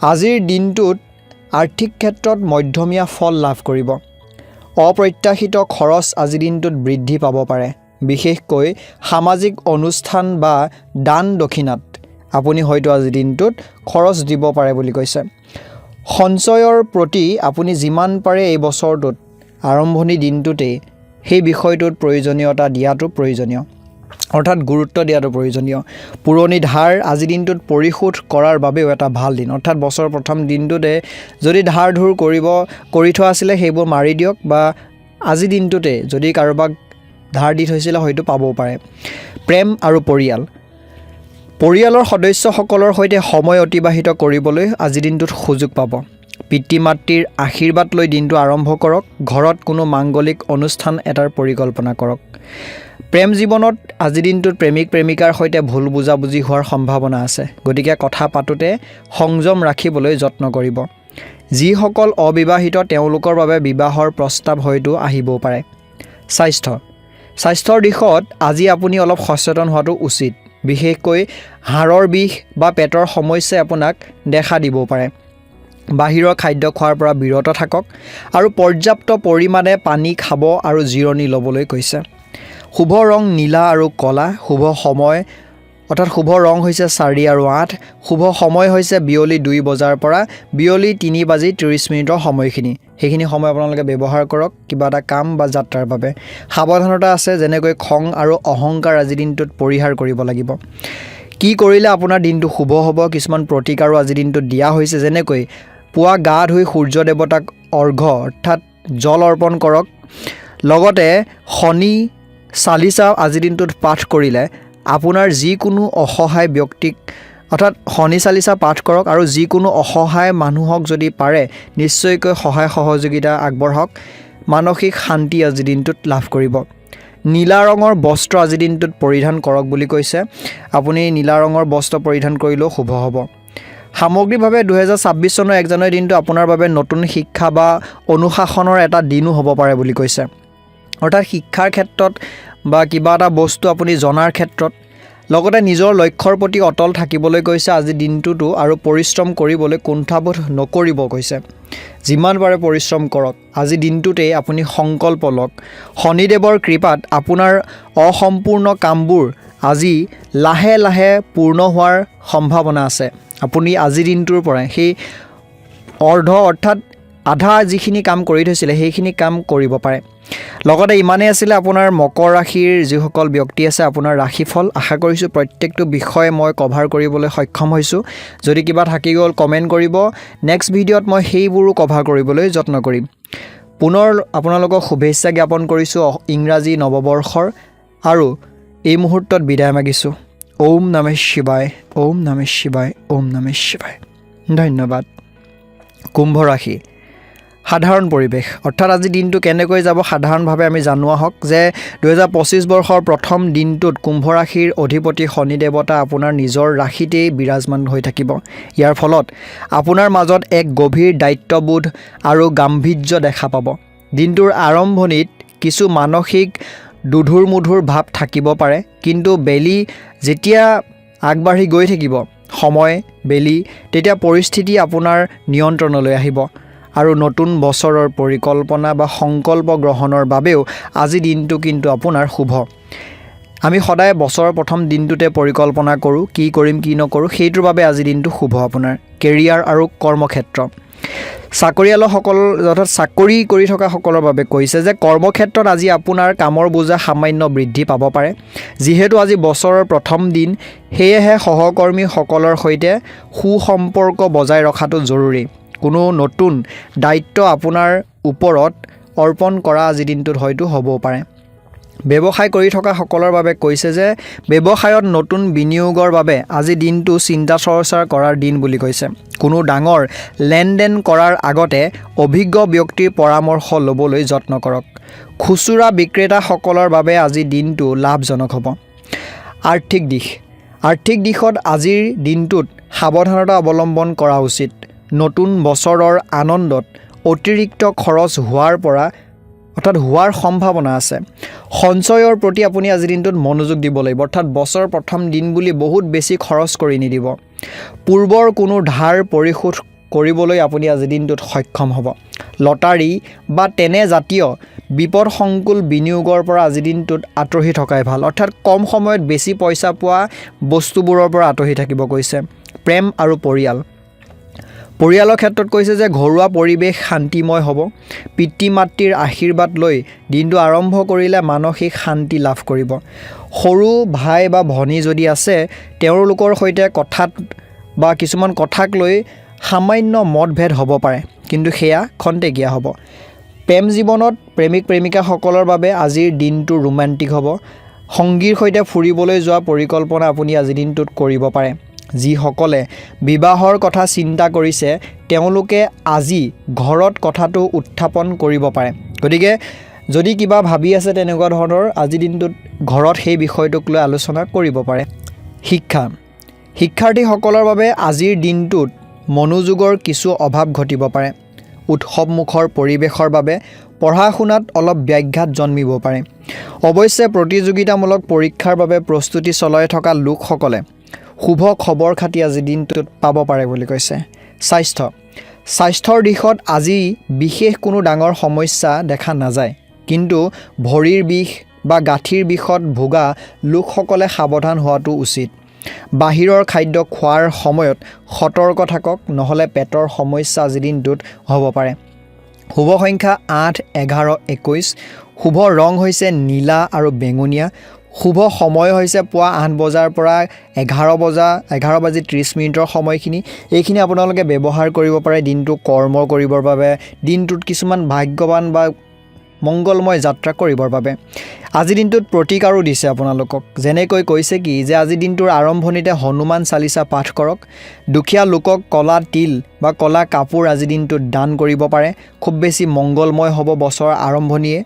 আজিৰ দিনটোত আৰ্থিক ক্ষেত্ৰত মধ্যমীয়া ফল লাভ কৰিব। অপ্ৰত্যাশিত খৰচ আজিৰ দিনটোত বৃদ্ধি পাব পাৰে। বিশেষকৈ সামাজিক অনুষ্ঠান বা দান দক্ষিণাত আপুনি হয়তো আজিৰ দিনটোত খৰচ দিব পাৰে বুলি কৈছে। সঞ্চয়ৰ প্ৰতি আপুনি যিমান পাৰে এই বছৰটোত আৰম্ভণি দিনটোতেই সেই বিষয়টোত প্ৰয়োজনীয়তা দিয়াটো প্ৰয়োজনীয়, অৰ্থাৎ গুৰুত্ব দিয়াটো প্ৰয়োজনীয়। পুৰণি ধাৰ আজিৰ দিনটোত পৰিশোধ কৰাৰ বাবেও এটা ভাল দিন। অৰ্থাৎ বছৰৰ প্ৰথম দিনটোতে যদি ধাৰ ধুৰ কৰি থোৱা আছিলে সেইবোৰ মাৰি দিয়ক, বা আজিৰ দিনটোতে যদি কাৰোবাক ধাৰ দি থৈছিলে হয়তো পাবও পাৰে। প্ৰেম আৰু পৰিয়াল। পৰিয়ালৰ সদস্যসকলৰ সৈতে সময় অতিবাহিত কৰিবলৈ আজিৰ দিনটোত সুযোগ পাব। পিতৃ মাতৃৰ আশীৰ্বাদ লৈ দিনটো আৰম্ভ কৰক। ঘৰত কোনো মাংগলিক অনুষ্ঠান এটাৰ পৰিকল্পনা কৰক। প্ৰেম জীৱনত আজিৰ দিনটোত প্ৰেমিক প্ৰেমিকাৰ সৈতে ভুল বুজাবুজি হোৱাৰ সম্ভাৱনা আছে, গতিকে কথা পাতোঁতে সংযম ৰাখিবলৈ যত্ন কৰিব। যিসকল অবিবাহিত তেওঁলোকৰ বাবে বিবাহৰ প্ৰস্তাৱ হয়তো আহিবও পাৰে। স্বাস্থ্যৰ দিশত আজি আপুনি অলপ সচেতন হোৱাটো উচিত। বিশেষকৈ হাড়ৰ বিষ বা পেটৰ সমস্যাই আপোনাক দেখা দিবও পাৰে। বাহিৰৰ খাদ্য খোৱাৰ পৰা বিৰত থাকক আৰু পৰ্যাপ্ত পৰিমাণে পানী খাব আৰু জিৰণি ল'বলৈ কৈছে। শুভ ৰং নীলা আৰু ক'লা। শুভ সময় অৰ্থাৎ শুভ ৰং হৈছে 4 আৰু 8। শুভ সময় হৈছে বিয়লি 2 বজাৰ পৰা বিয়লি 3:30 সময়খিনি। সেইখিনি সময় আপোনালোকে ব্যৱহাৰ কৰক কিবা এটা কাম বা যাত্ৰাৰ বাবে। সাৱধানতা আছে, যেনেকৈ খং আৰু অহংকাৰ আজিৰ দিনটোত পৰিহাৰ কৰিব লাগিব। কি কৰিলে আপোনাৰ দিনটো শুভ হ'ব, কিছুমান প্ৰতিকাৰো আজিৰ দিনটোত দিয়া হৈছে, যেনেকৈ পুৱা গা ধুই সূৰ্য দেৱতাক অৰ্ঘ্য অৰ্থাৎ জল অৰ্পণ কৰক। লগতে শনি চালিচা আজিৰ দিনটোত পাঠ কৰিলে আপোনাৰ যিকোনো অসহায় ব্যক্তিক অৰ্থাৎ শনি চালিচা পাঠ কৰক আৰু যিকোনো অসহায় মানুহক যদি পাৰে নিশ্চয়কৈ সহায় সহযোগিতা আগবঢ়াওক। মানসিক শান্তি আজিৰ দিনটোত লাভ কৰিব। নীলা ৰঙৰ বস্ত্ৰ আজিৰ দিনটোত পৰিধান কৰক বুলি কৈছে। আপুনি নীলা ৰঙৰ বস্ত্ৰ পৰিধান কৰিলেও শুভ হ'ব। সামগ্ৰিকভাৱে 2026 চনৰ 1 জানুৱাৰী দিনটো আপোনাৰ বাবে নতুন শিক্ষা বা অনুশাসনৰ এটা দিনো হ'ব পাৰে বুলি কৈছে। অৰ্থাৎ শিক্ষাৰ ক্ষেত্ৰত বা কিবা এটা বস্তু আপুনি জনাৰ ক্ষেত্ৰত, লগতে নিজৰ লক্ষ্যৰ প্ৰতি অটল থাকিবলৈ কৈছে আজিৰ দিনটোতো, আৰু পৰিশ্ৰম কৰিবলৈ কুণ্ঠাবোধ নকৰিব কৈছে। যিমান পাৰে পৰিশ্ৰম কৰক। আজিৰ দিনটোতেই আপুনি সংকল্প লওক। শনিদেৱৰ কৃপাত আপোনাৰ অসম্পূৰ্ণ কামবোৰ আজি লাহে লাহে পূৰ্ণ হোৱাৰ সম্ভাৱনা আছে। আপুনি আজিৰ দিনটোৰ পৰাই সেই অৰ্থাৎ আধা যিখিনি কাম কৰি থৈছিলে সেইখিনি কাম কৰিব পাৰে। লগতে ইমানেই আছিলে আপোনাৰ মকৰ ৰাশিৰ যিসকল ব্যক্তি আছে আপোনাৰ ৰাশিফল। আশা কৰিছোঁ প্ৰত্যেকটো বিষয় মই কভাৰ কৰিবলৈ সক্ষম হৈছোঁ। যদি কিবা থাকি গ'ল কমেণ্ট কৰিব, নেক্সট ভিডিঅ'ত মই সেইবোৰো কভাৰ কৰিবলৈ যত্ন কৰিম। পুনৰ আপোনালোকক শুভেচ্ছা জ্ঞাপন কৰিছোঁ ইংৰাজী নৱবৰ্ষৰ, আৰু এই মুহূৰ্তত বিদায় মাগিছোঁ। ওম নমঃ শিৱায়, ওম নমঃ শিৱায়, ওম নমঃ শিৱায়। ধন্যবাদ। কুম্ভ ৰাশি। সাধাৰণ পৰিৱেশ অৰ্থাৎ আজি দিনটো কেনেকৈ যাব সাধাৰণভাৱে আমি জনোৱা হওক যে 2025 বৰ্ষৰ প্ৰথম দিনটোত কুম্ভ ৰাশিৰ অধিপতি শনি দেৱতা আপোনাৰ নিজৰ ৰাশিতেই বিৰাজমান হৈ থাকিব। ইয়াৰ ফলত আপোনাৰ মাজত এক গভীৰ দায়িত্ববোধ আৰু গাম্ভীৰ্য দেখা পাব। দিনটোৰ আৰম্ভণিত কিছু মানসিক দুধুৰ মুধুৰ ভাৱ থাকিব পাৰে, কিন্তু বেলি যেতিয়া আগবাঢ়ি গৈ থাকিব সময় বেলি, তেতিয়া পৰিস্থিতি আপোনাৰ নিয়ন্ত্ৰণলৈ আহিব আৰু নতুন বছৰৰ পৰিকল্পনা বা সংকল্প গ্ৰহণৰ বাবেও আজি দিনটো কিন্তু আপোনাৰ শুভ। আমি সদায় বছৰৰ প্ৰথম দিনটোতে পৰিকল্পনা কৰোঁ, কি কৰিম কি নকৰোঁ, সেইটোৰ বাবে আজি দিনটো শুভ আপোনাৰ কেৰিয়াৰ আৰু কৰ্মক্ষেত্ৰ। চাকৰিয়ালসকল অৰ্থাৎ চাকৰি কৰি থকা সকলৰ বাবে কৈছে যে কৰ্মক্ষেত্ৰত আজি আপোনাৰ কামৰ বোজা সামান্য বৃদ্ধি পাব পাৰে। যিহেতু আজি বছৰৰ প্ৰথম দিন, সেয়েহে সহকৰ্মীসকলৰ সৈতে সুসম্পৰ্ক বজাই ৰখাটো জৰুৰী। কোনো নতুন দায়িত্ব আপোনাৰ ওপৰত অৰ্পণ কৰা আজি দিনটোত হয়তো হ'বও পাৰে। ব্যৱসায় কৰি থকা সকলৰ বাবে কৈছে যে ব্যৱসায়ত নতুন বিনিয়োগৰ বাবে আজি দিনটো চিন্তা চৰ্চা কৰাৰ দিন বুলি কৈছে। কোনো ডাঙৰ লেনদেন কৰাৰ আগতে অভিজ্ঞ ব্যক্তিৰ পৰামৰ্শ ল'বলৈ যত্ন কৰক। খুচুৰা বিক্ৰেতাসকলৰ বাবে আজি দিনটো লাভজনক হ'ব। আৰ্থিক দিশত আজিৰ দিনটোত সাৱধানতা অৱলম্বন কৰা উচিত। নতুন বছৰৰ আনন্দত অতিৰিক্ত খৰচ হোৱাৰ সম্ভাৱনা আছে। সঞ্চয়ৰ প্ৰতি আপুনি আজিৰ দিনটোত মনোযোগ দিব লাগিব, অৰ্থাৎ বছৰৰ প্ৰথম দিন বুলি বহুত বেছি খৰচ কৰি নিদিব। পূৰ্বৰ কোনো ধাৰ পৰিশোধ কৰিবলৈ আপুনি আজিৰ দিনটোত সক্ষম হ'ব। লটাৰী বা তেনে জাতীয় বিপদসংকুল বিনিয়োগৰ পৰা আজিৰ দিনটোত আঁতৰি থকাই ভাল, অৰ্থাৎ কম সময়ত বেছি পইচা পোৱা বস্তুবোৰৰ পৰা আঁতৰি থাকিব কৈছে। প্ৰেম আৰু পৰিয়ালৰ ক্ষেত্ৰত কৈছে যে ঘৰুৱা পৰিৱেশ শান্তিময় হ'ব। পিতৃ মাতৃৰ আশীৰ্বাদ লৈ দিনটো আৰম্ভ কৰিলে মানসিক শান্তি লাভ কৰিব। সৰু ভাই বা ভনী যদি আছে, তেওঁলোকৰ সৈতে কিছুমান কথাক লৈ সামান্য মতভেদ হ'ব পাৰে, কিন্তু সেয়া খন্তেকীয়া হ'ব। প্ৰেম জীৱনত প্ৰেমিক প্ৰেমিকাসকলৰ বাবে আজিৰ দিনটো ৰোমান্টিক হ'ব। সংগীৰ সৈতে ফুৰিবলৈ যোৱা পৰিকল্পনা আপুনি আজিৰ দিনটোত কৰিব পাৰে। যিসকলে বিবাহৰ কথা চিন্তা কৰিছে, তেওঁলোকে আজি ঘৰত কথাটো উত্থাপন কৰিব পাৰে। গতিকে যদি কিবা ভাবি আছে তেনেকুৱা ধৰণৰ, আজিৰ দিনটোত ঘৰত সেই বিষয়টোক লৈ আলোচনা কৰিব পাৰে। শিক্ষাৰ্থীসকলৰ বাবে আজিৰ দিনটোত মনোযোগৰ কিছু অভাৱ ঘটিব পাৰে। উৎসৱমুখৰ পৰিৱেশৰ বাবে পঢ়া শুনাত অলপ ব্যাঘাত জন্মিব পাৰে। অৱশ্যে প্ৰতিযোগিতামূলক পৰীক্ষাৰ বাবে প্ৰস্তুতি চলাই থকা লোকসকলে শুভ খবৰ খাতি আজিৰ দিনটোত পাব পাৰে বুলি কৈছে। স্বাস্থ্যৰ দিশত আজি বিশেষ কোনো ডাঙৰ সমস্যা দেখা নাযায়, কিন্তু ভৰিৰ বিষ বা গাঁঠিৰ বিষত ভোগা লোকসকলে সাৱধান হোৱাটো উচিত। বাহিৰৰ খাদ্য খোৱাৰ সময়ত সতৰ্ক থাকক, নহ'লে পেটৰ সমস্যা আজিৰ দিনটোত হ'ব পাৰে। শুভ সংখ্যা 8, 11, 21। শুভ ৰং হৈছে নীলা আৰু বেঙুনীয়া। শুভ সময় হৈছে পুৱা 8 বজাৰ পৰা 11:30 সময়খিনি। এইখিনি আপোনালোকে ব্যৱহাৰ কৰিব পাৰে দিনটো কৰ্ম কৰিবৰ বাবে, দিনটোত কিছুমান ভাগ্যৱান বা মংগলময় যাত্ৰা কৰিবৰ বাবে। আজিৰ দিনটোত প্ৰতিকাৰো দিছে আপোনালোকক, যেনেকৈ কৈছে কি যে আজিৰ দিনটোৰ আৰম্ভণিতে হনুমান চালিচা পাঠ কৰক। দুখীয়া লোকক কলা তিল বা কলা কাপোৰ আজিৰ দিনটোত দান কৰিব পাৰে। খুব বেছি মংগলময় হ'ব বছৰৰ আৰম্ভণিয়ে।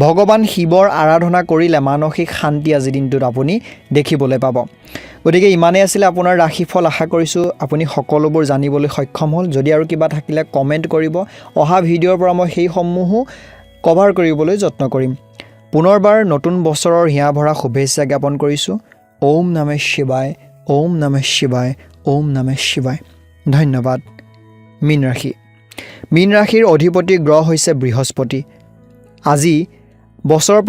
ভগৱান শিৱৰ আৰাধনা কৰিলে মানসিক শান্তি আজিৰ দিনটোত আপুনি দেখিবলৈ পাব। গতিকে ইমানেই আছিলে আপোনাৰ ৰাশিফল। আশা কৰিছোঁ আপুনি সকলোবোৰ জানিবলৈ সক্ষম হ'ল। যদি আৰু কিবা থাকিলে কমেণ্ট কৰিব, অহা ভিডিঅ'ৰ পৰা মই সেইসমূহো কভাৰ কৰিবলৈ যত্ন কৰিম। পুনৰবাৰ নতুন বছৰৰ হিয়া ভৰা শুভেচ্ছা জ্ঞাপন কৰিছোঁ। ওম নমঃ শিৱায়, ওম নমঃ শিৱায়, ওম নমঃ শিৱায়। ধন্যবাদ। মীন ৰাশিৰ অধিপতি গ্ৰহ হৈছে বৃহস্পতি। আজি বছৰৰ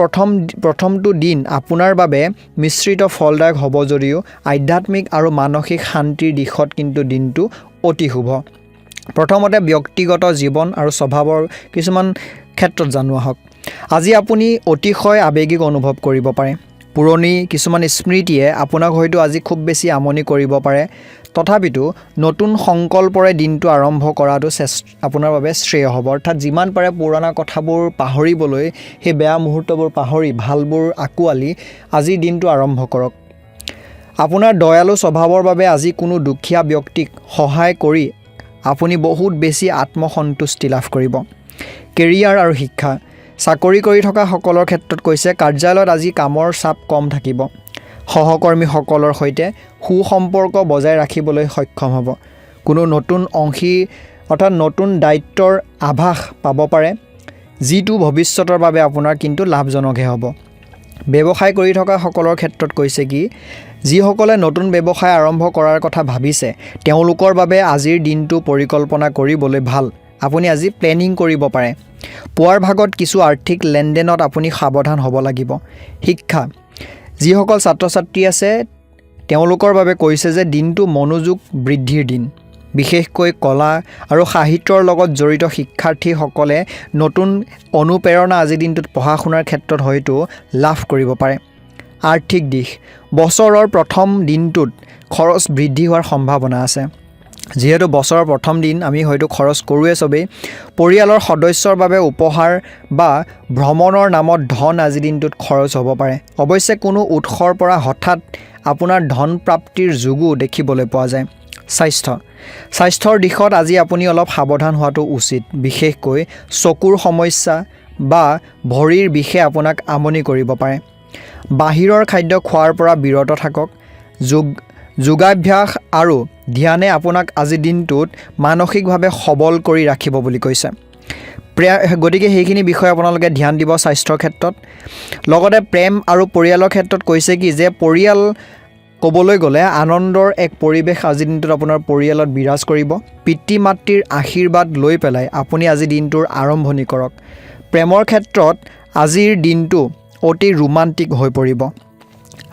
প্ৰথমটো দিন আপোনাৰ বাবে মিশ্ৰিত ফলদায়ক হ'ব যদিও আধ্যাত্মিক আৰু মানসিক শান্তিৰ দিশত কিন্তু দিনটো অতি শুভ। প্ৰথমতে ব্যক্তিগত জীৱন আৰু স্বভাৱৰ কিছুমান ক্ষেত্ৰত জানো আহক। আজি আপুনি অতিশয় আৱেগিক অনুভৱ কৰিব পাৰে। পুৰণি কিছুমান স্মৃতিয়ে আপোনাক হয়তো আজি খুব বেছি আমনি কৰিব পাৰে। তথাপিতো নতুন সংকল্পৰে দিনটো আৰম্ভ কৰাটো আপোনাৰ বাবে শ্ৰেয় হ'ব। অৰ্থাৎ যিমান পাৰে পুৰণা কথাবোৰ পাহৰিবলৈ, সেই বেয়া মুহূৰ্তবোৰ পাহৰি ভালবোৰ আঁকোৱালি আজিৰ দিনটো আৰম্ভ কৰক। আপোনাৰ দয়ালু স্বভাৱৰ বাবে আজি কোনো দুখীয়া ব্যক্তিক সহায় কৰি আপুনি বহুত বেছি আত্মসন্তুষ্টি লাভ কৰিব। কেৰিয়াৰ আৰু শিক্ষা। চাকৰি কৰি থকা সকলৰ ক্ষেত্ৰত কৈছে কাৰ্যালয়ত আজি কামৰ চাপ কম থাকিব। সহকৰ্মীসকলৰ সৈতে সুসম্পৰ্ক বজাই ৰাখিবলৈ সক্ষম হ'ব। কোনো নতুন নতুন দায়িত্বৰ আভাস পাব পাৰে, যিটো ভৱিষ্যতৰ বাবে আপোনাৰ কিন্তু লাভজনকহে হ'ব। ব্যৱসায় কৰি থকা সকলৰ ক্ষেত্ৰত কৈছে কি যিসকলে নতুন ব্যৱসায় আৰম্ভ কৰাৰ কথা ভাবিছে তেওঁলোকৰ বাবে আজিৰ দিনটো পৰিকল্পনা কৰিবলৈ ভাল আপুনি আজি প্লেনিং কৰিব পাৰে পুৱাৰ ভাগত কিছু আৰ্থিক লেনদেনত আপুনি সাৱধান হ'ব লাগিব শিক্ষা যিসকল ছাত্ৰ ছাত্ৰী আছে তেওঁলোকৰ বাবে কৈছে যে দিনটো মনোযোগ বৃদ্ধিৰ দিন বিশেষকৈ কলা আৰু সাহিত্যৰ লগত জড়িত শিক্ষাৰ্থীসকলে নতুন অনুপ্ৰেৰণা আজি দিনটোত পঢ়া শুনাৰ ক্ষেত্ৰত হয়তো লাভ কৰিব পাৰে আৰ্থিক দিশ বছৰৰ প্ৰথম দিনটোত খৰচ বৃদ্ধি হোৱাৰ সম্ভাৱনা আছে যিহেতু বছৰৰ প্ৰথম দিন আমি হয়তো খৰচ কৰোৱে সবেই পৰিয়ালৰ সদস্যৰ বাবে উপহাৰ বা ভ্ৰমণৰ নামত ধন আজি দিনটোত খৰচ হ'ব পাৰে অৱশ্যে কোনো উৎসৰ পৰা হঠাৎ আপোনাৰ ধন প্ৰাপ্তিৰ যোগো দেখিবলৈ পোৱা যায় স্বাস্থ্যৰ দিশত আজি আপুনি অলপ সাৱধান হোৱাটো উচিত বিশেষকৈ চকুৰ সমস্যা বা ভৰিৰ বিষে আপোনাক আমনি কৰিব পাৰে বাহিৰৰ খাদ্য খোৱাৰ পৰা বিৰত থাকক যোগাভ্যাস আৰু ধ্যানে আপোনাক আজি দিনটোত মানসিকভাৱে সবল কৰি ৰাখিব বুলি কৈছে গতিকে সেইখিনি বিষয় আপোনালোকে ধ্যান দিব স্বাস্থ্যৰ ক্ষেত্ৰত লগতে প্ৰেম আৰু পৰিয়ালৰ ক্ষেত্ৰত কৈছে কি যে পৰিয়াল ক'বলৈ গ'লে আনন্দৰ এক পৰিৱেশ আজি দিনটোত আপোনাৰ পৰিয়ালত বিৰাজ কৰিব পিতৃ মাতৃৰ আশীৰ্বাদ লৈ পেলাই আপুনি আজি দিনটোৰ আৰম্ভণি কৰক প্ৰেমৰ ক্ষেত্ৰত আজিৰ দিনটো অতি ৰোমান্টিক হৈ পৰিব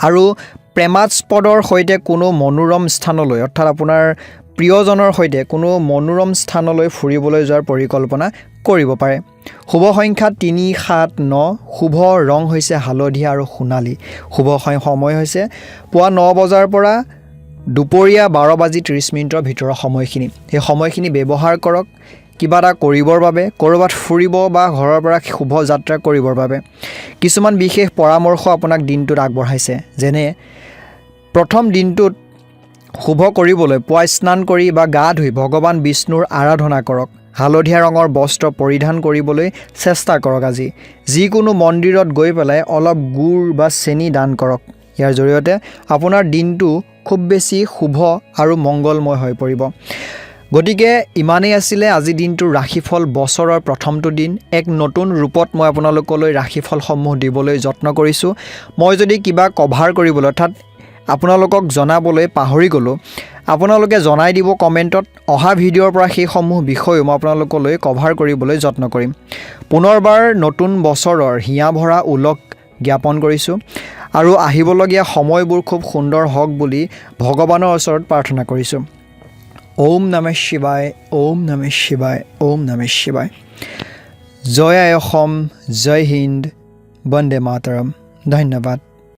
আৰু প্ৰেমাস্পদৰ সৈতে কোনো মনোৰম স্থানলৈ অৰ্থাৎ আপোনাৰ প্ৰিয়জনৰ সৈতে কোনো মনোৰম স্থানলৈ ফুৰিবলৈ যোৱাৰ পৰিকল্পনা কৰিব পাৰে শুভ সংখ্যা 379 শুভ ৰং হৈছে হালধীয়া আৰু সোণালী শুভ সময় হৈছে পুৱা 9 বজাৰ পৰা দুপৰীয়া 12:30 ভিতৰৰ সময়খিনি এই সময়খিনি ব্যৱহাৰ কৰক কিবা এটা কৰিবৰ বাবে কৰবাত ফুৰিব বা ঘৰৰ পৰা শুভ যাত্ৰা কৰিবৰ বাবে কিছুমান বিশেষ পৰামৰ্শ আপোনাক দিনটোত আগবঢ়াইছে যেনে প্ৰথম দিনটোত শুভ কৰিবলৈ পুৱা স্নান কৰি বা গা ধুই ভগৱান বিষ্ণুৰ আৰাধনা কৰক হালধীয়া ৰঙৰ বস্ত্ৰ পৰিধান কৰিবলৈ চেষ্টা কৰক আজি যিকোনো মন্দিৰত গৈ পেলাই অলপ গুড় বা চেনি দান কৰক ইয়াৰ জৰিয়তে আপোনাৰ দিনটো খুব বেছি শুভ আৰু মংগলময় হৈ পৰিব গতিকে ইমানেই আছিলে আজি দিনটোৰ ৰাশিফল বছৰৰ প্ৰথমটো দিন এক নতুন ৰূপত মই আপোনালোকলৈ ৰাশিফলসমূহ দিবলৈ যত্ন কৰিছোঁ মই যদি কিবা কভাৰ কৰিবলৈ অৰ্থাৎ আপোনালোকক জনাবলৈ পাহৰি গ'লোঁ আপোনালোকে জনাই দিব কমেণ্টত অহা ভিডিঅ'ৰ পৰা সেইসমূহ বিষয় মই আপোনালোকলৈ কভাৰ কৰিবলৈ যত্ন কৰিম পুনৰবাৰ নতুন বছৰৰ হিয়া ভৰা উলক জ্ঞাপন কৰিছোঁ আৰু আহিবলগীয়া সময়বোৰ খুব সুন্দৰ হওক বুলি ভগৱানৰ ওচৰত প্ৰাৰ্থনা কৰিছোঁ ওম নমঃ শিৱায় ওম নমঃ শিৱায় ওম নমঃ শিৱায় জয় আই অসম জয় হিন্দ বন্দে মাতৰম ধন্যবাদ